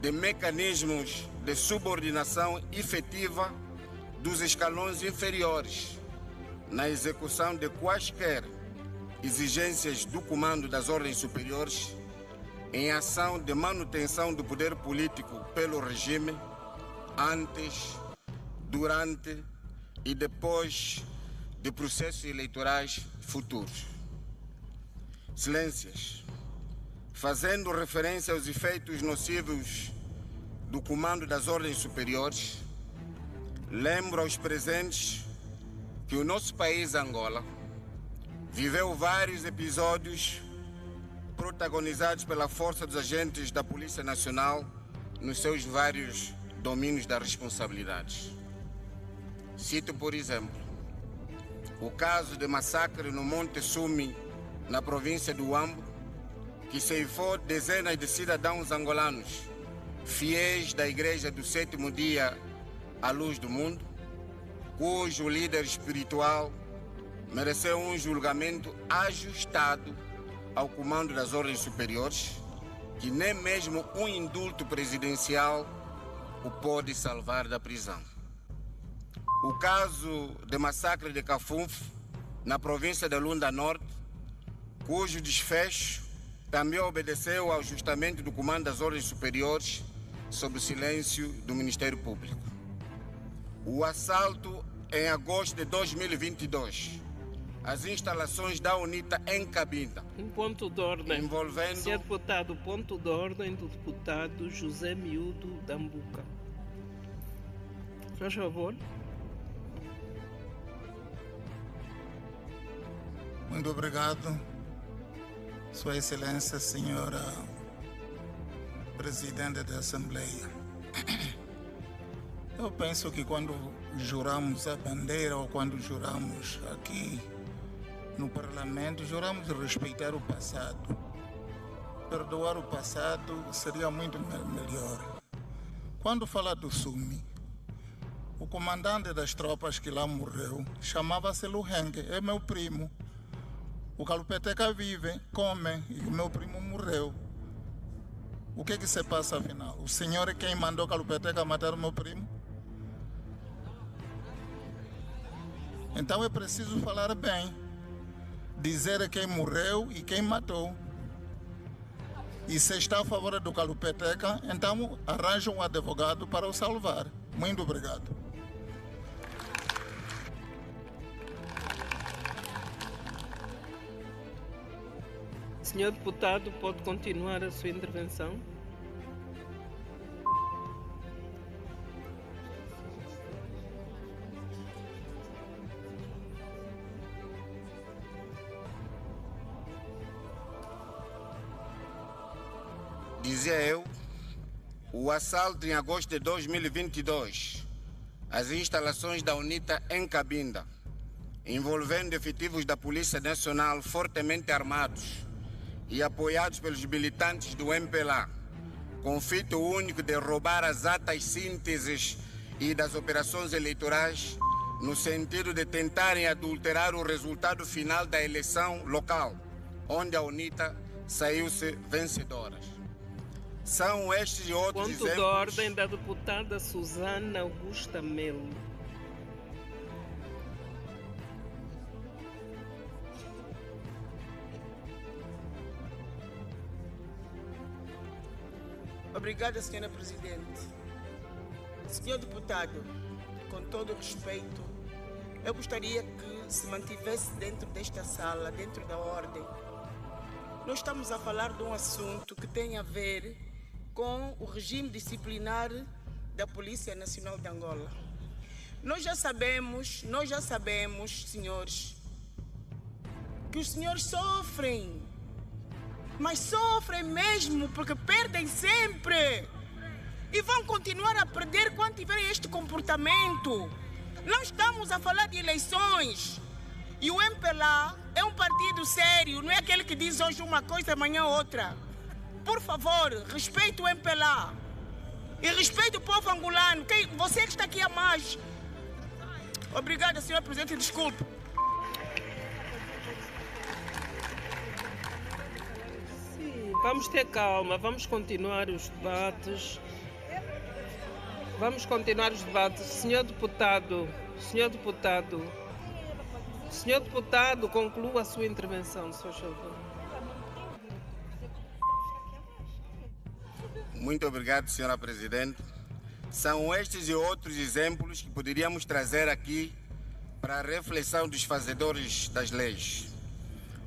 de mecanismos de subordinação efetiva dos escalões inferiores na execução de quaisquer exigências do comando das ordens superiores em ação de manutenção do poder político pelo regime antes, durante e depois de processos eleitorais futuros. Excelências, fazendo referência aos efeitos nocivos do comando das ordens superiores, lembro aos presentes que o nosso país, Angola, viveu vários episódios protagonizados pela força dos agentes da Polícia Nacional nos seus vários domínios das responsabilidades. Cito, por exemplo, o caso de massacre no Monte Sumi, na província do Huambo, que ceifou dezenas de cidadãos angolanos, fiéis da Igreja do Sétimo Dia à Luz do Mundo, cujo líder espiritual mereceu um julgamento ajustado ao comando das ordens superiores, que nem mesmo um indulto presidencial o pode salvar da prisão. O caso de massacre de Cafunfo, na província de Lunda Norte, cujo desfecho também obedeceu ao ajustamento do comando das ordens superiores sob o silêncio do Ministério Público. O assalto em agosto de 2022, as instalações da UNITA em Cabinda. Um ponto de ordem. Envolvendo... Senhor deputado, ponto de ordem do deputado José Miúdo Dambuca. Faz favor. Muito obrigado, Sua Excelência, Senhora Presidente da Assembleia. Eu penso que quando juramos a bandeira ou quando juramos aqui no Parlamento, juramos respeitar o passado. Perdoar o passado seria muito melhor. Quando fala do Sumi, o comandante das tropas que lá morreu chamava-se Luhenge, é meu primo. O Calupeteca vive, come, e o meu primo morreu. O que se passa afinal? O senhor é quem mandou o Calupeteca matar o meu primo? Então é preciso falar bem, dizer quem morreu e quem matou. E se está a favor do Calupeteca, então arranja um advogado para o salvar. Muito obrigado. Senhor deputado, pode continuar a sua intervenção. Dizia eu, o assalto em agosto de 2022, às instalações da UNITA em Cabinda, envolvendo efetivos da Polícia Nacional fortemente armados e apoiados pelos militantes do MPLA, com o fito único de roubar as atas sínteses e das operações eleitorais, no sentido de tentarem adulterar o resultado final da eleição local, onde a UNITA saiu-se vencedora. São estes e outros exemplos... Ponto de ordem da deputada Susana Augusta Melo. Obrigada, Senhora Presidente. Senhor Deputado, com todo o respeito, eu gostaria que se mantivesse dentro desta sala, dentro da ordem. Nós estamos a falar de um assunto que tem a ver com o regime disciplinar da Polícia Nacional de Angola. Nós já sabemos, senhores, que os senhores sofrem. Mas sofrem mesmo, porque perdem sempre. E vão continuar a perder quando tiverem este comportamento. Não estamos a falar de eleições. E o MPLA é um partido sério, não é aquele que diz hoje uma coisa, amanhã outra. Por favor, respeite o MPLA. E respeite o povo angolano. Você que está aqui a mais. Obrigada, Senhor Presidente, desculpe. Vamos ter calma, vamos continuar os debates. Senhor deputado, conclua a sua intervenção, se faz favor. Muito obrigado, Senhora Presidente. São estes e outros exemplos que poderíamos trazer aqui para a reflexão dos fazedores das leis.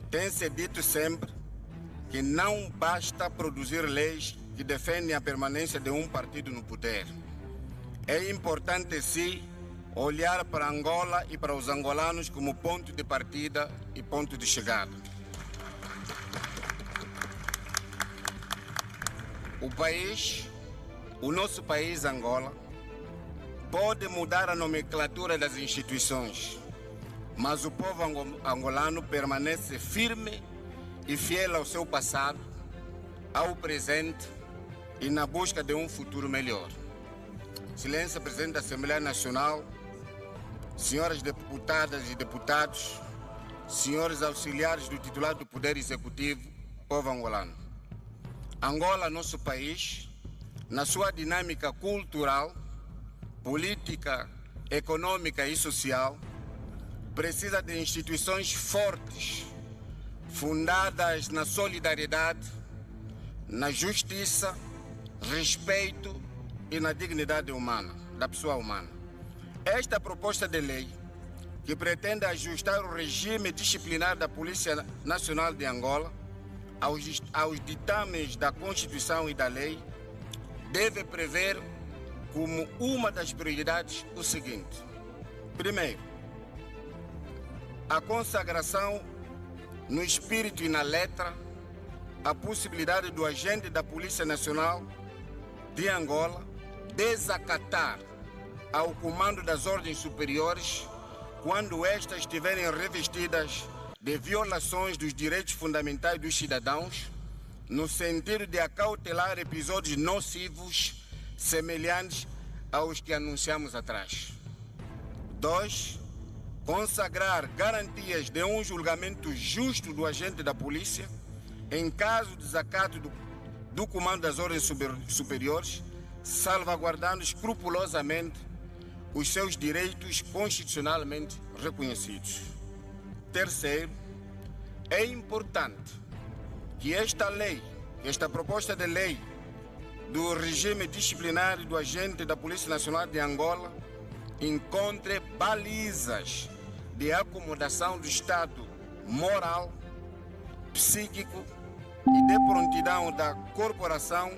Tem-se dito sempre que não basta produzir leis que defendem a permanência de um partido no poder. É importante, sim, olhar para Angola e para os angolanos como ponto de partida e ponto de chegada. O nosso país, Angola, pode mudar a nomenclatura das instituições, mas o povo angolano permanece firme e fiel ao seu passado, ao presente e na busca de um futuro melhor. Excelência Presidente da Assembleia Nacional, senhoras deputadas e deputados, senhores auxiliares do titular do Poder Executivo, povo angolano. Angola, nosso país, na sua dinâmica cultural, política, econômica e social, precisa de instituições fortes, fundadas na solidariedade, na justiça, respeito e na dignidade humana, da pessoa humana. Esta proposta de lei, que pretende ajustar o regime disciplinar da Polícia Nacional de Angola aos ditames da Constituição e da lei, deve prever como uma das prioridades o seguinte: primeiro, a consagração no espírito e na letra a possibilidade do agente da Polícia Nacional de Angola desacatar ao comando das ordens superiores quando estas estiverem revestidas de violações dos direitos fundamentais dos cidadãos, no sentido de acautelar episódios nocivos semelhantes aos que anunciamos atrás. 2. Consagrar garantias de um julgamento justo do agente da polícia em caso de desacato do comando das ordens superiores, salvaguardando escrupulosamente os seus direitos constitucionalmente reconhecidos. Terceiro, é importante que esta proposta de lei do regime disciplinar do agente da Polícia Nacional de Angola encontre balizas de acomodação do estado moral, psíquico e de prontidão da corporação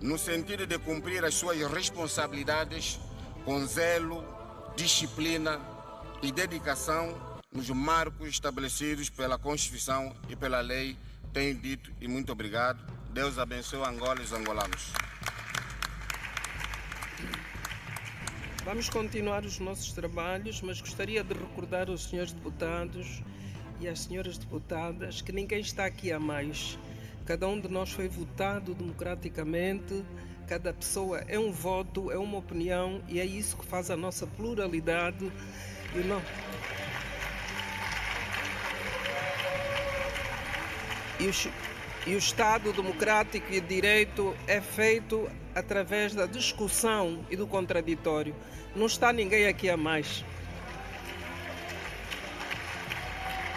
no sentido de cumprir as suas responsabilidades com zelo, disciplina e dedicação nos marcos estabelecidos pela Constituição e pela lei. Tenho dito e muito obrigado. Deus abençoe Angola e os angolanos. Vamos continuar os nossos trabalhos, mas gostaria de recordar aos senhores deputados e às senhoras deputadas que ninguém está aqui a mais. Cada um de nós foi votado democraticamente, cada pessoa é um voto, é uma opinião e é isso que faz a nossa pluralidade. E o Estado democrático e de direito é feito através da discussão e do contraditório. Não está ninguém aqui a mais.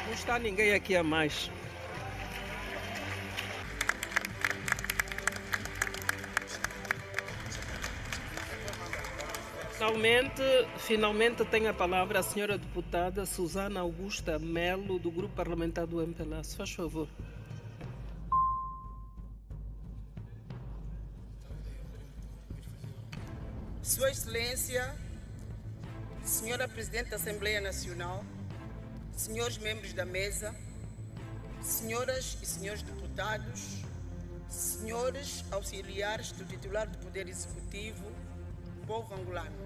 Não está ninguém aqui a mais. Finalmente tem a palavra a senhora deputada Susana Augusta Melo, do Grupo Parlamentar do MPLA. Se faz favor. Sua Excelência, Senhora Presidente da Assembleia Nacional, senhores membros da mesa, senhoras e senhores deputados, senhores auxiliares do titular do Poder Executivo, povo angolano.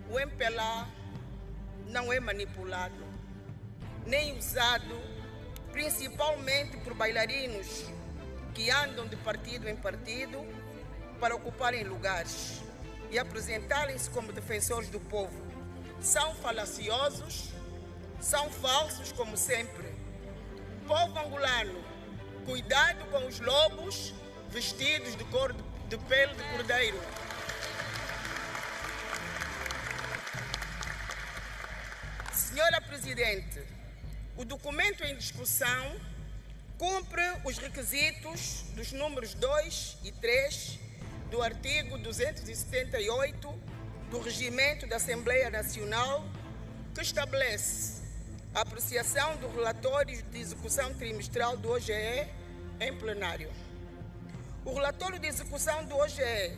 O MPLA não é manipulado, nem usado, principalmente por bailarinos que andam de partido em partido para ocuparem lugares e apresentarem-se como defensores do povo. São falaciosos, são falsos como sempre. Povo angolano, cuidado com os lobos vestidos de cor de pele de cordeiro. Senhora Presidente, o documento em discussão cumpre os requisitos dos números 2 e 3 do artigo 278 do Regimento da Assembleia Nacional, que estabelece a apreciação do relatório de execução trimestral do OGE em plenário. O relatório de execução do OGE,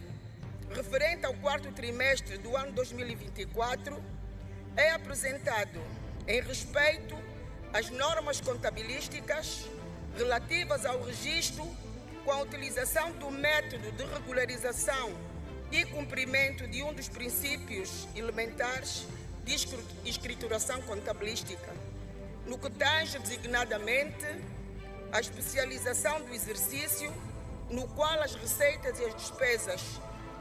referente ao quarto trimestre do ano 2024, é apresentado em respeito às normas contabilísticas relativas ao registro com a utilização do método de regularização e cumprimento de um dos princípios elementares de escrituração contabilística, no que tange designadamente a especialização do exercício, no qual as receitas e as despesas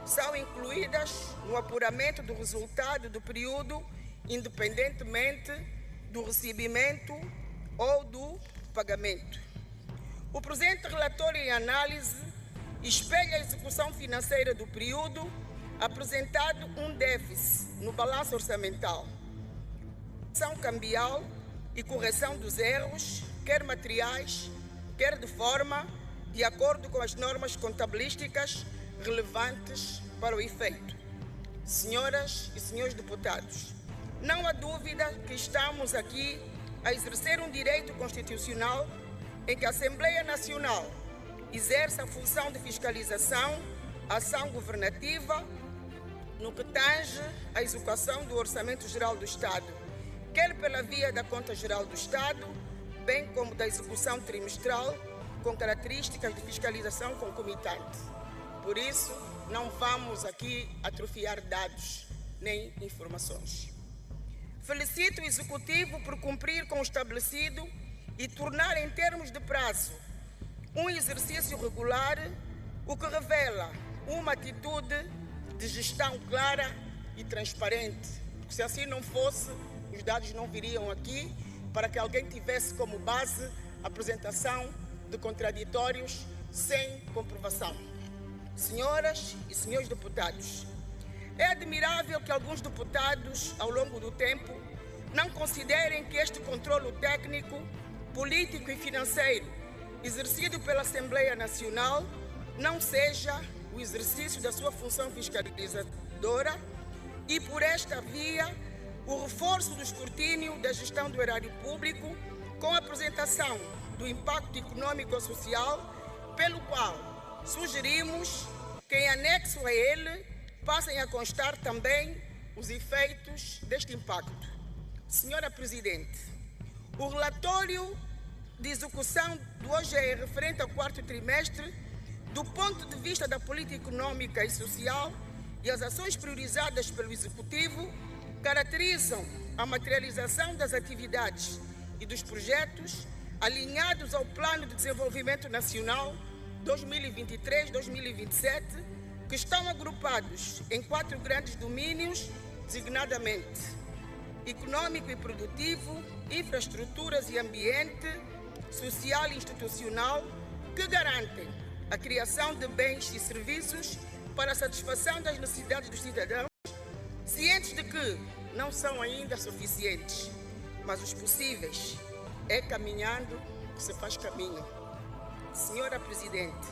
são incluídas no apuramento do resultado do período, independentemente do recebimento ou do pagamento. O presente relatório em análise espelha a execução financeira do período, apresentado um déficit no balanço orçamental, ação cambial e correção dos erros, quer materiais, quer de forma, de acordo com as normas contabilísticas relevantes para o efeito. Senhoras e senhores deputados, não há dúvida que estamos aqui a exercer um direito constitucional em que a Assembleia Nacional exerce a função de fiscalização, ação governativa, no que tange à execução do Orçamento Geral do Estado, quer pela via da Conta Geral do Estado, bem como da execução trimestral, com características de fiscalização concomitante. Por isso, não vamos aqui atrofiar dados nem informações. Felicito o Executivo por cumprir com o estabelecido e tornar em termos de prazo um exercício regular, o que revela uma atitude de gestão clara e transparente. Porque se assim não fosse, os dados não viriam aqui para que alguém tivesse como base a apresentação de contraditórios sem comprovação. Senhoras e senhores deputados, é admirável que alguns deputados, ao longo do tempo, não considerem que este controlo técnico, político e financeiro exercido pela Assembleia Nacional não seja o exercício da sua função fiscalizadora e, por esta via, o reforço do escrutínio da gestão do erário público com a apresentação do impacto econômico-social, pelo qual sugerimos que, em anexo a ele, passem a constar também os efeitos deste impacto. Senhora Presidente, o relatório de execução do OGE referente ao quarto trimestre, do ponto de vista da política econômica e social e as ações priorizadas pelo Executivo, caracterizam a materialização das atividades e dos projetos alinhados ao Plano de Desenvolvimento Nacional 2023-2027, que estão agrupados em 4 grandes domínios, designadamente econômico e produtivo, infraestruturas e ambiente, social e institucional, que garantem a criação de bens e serviços para a satisfação das necessidades dos cidadãos, cientes de que não são ainda suficientes, mas os possíveis. É caminhando que se faz caminho. Senhora Presidente,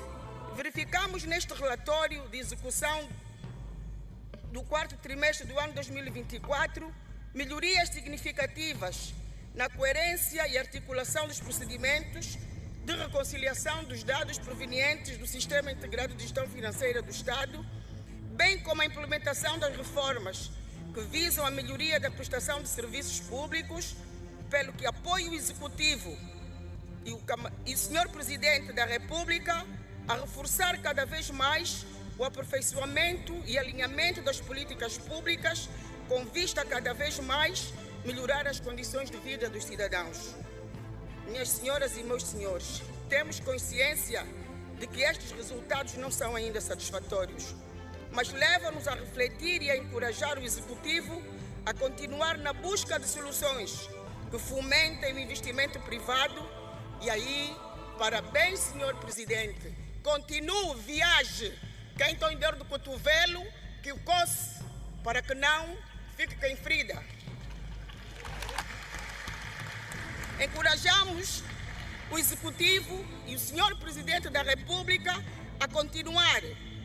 verificamos neste relatório de execução do quarto trimestre do ano 2024 melhorias significativas na coerência e articulação dos procedimentos de reconciliação dos dados provenientes do Sistema Integrado de Gestão Financeira do Estado, bem como a implementação das reformas que visam a melhoria da prestação de serviços públicos, pelo que apoio o Executivo e o Senhor Presidente da República a reforçar cada vez mais o aperfeiçoamento e alinhamento das políticas públicas com vista a cada vez mais melhorar as condições de vida dos cidadãos. Minhas senhoras e meus senhores, temos consciência de que estes resultados não são ainda satisfatórios, mas levam-nos a refletir e a encorajar o Executivo a continuar na busca de soluções que fomentem o investimento privado. E aí, parabéns, senhor Presidente. Continue, viaje. Quem tem dor do cotovelo, que o coce, para que não fique quem frida. Encorajamos o Executivo e o senhor Presidente da República a continuar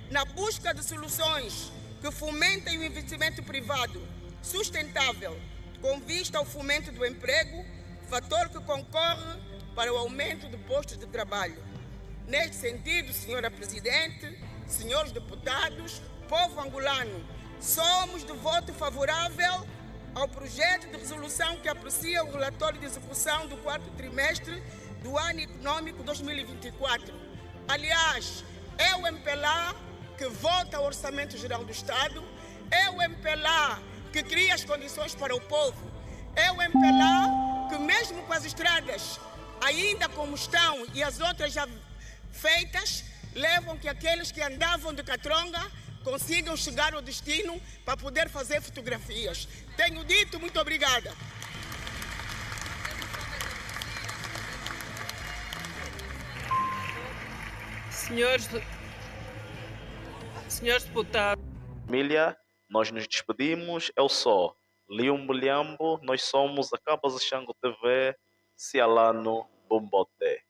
na busca de soluções que fomentem o investimento privado sustentável, com vista ao fomento do emprego, fator que concorre para o aumento de postos de trabalho. Neste sentido, senhora Presidente, senhores deputados, povo angolano, somos de voto favorável ao projeto de resolução que aprecia o relatório de execução do quarto trimestre do ano econômico 2024. Aliás, é o MPLA que vota o Orçamento Geral do Estado, é o MPLA que cria as condições para o povo, é o MPLA que, mesmo com as estradas ainda como estão e as outras já feitas, levam que aqueles que andavam de catronga consigam chegar ao destino para poder fazer fotografias. Tenho dito, muito obrigada. Senhores deputados. Família, nós nos despedimos. Eu sou Liumbo Liambo, nós somos a Cabas Xango TV, Cialano Bombote.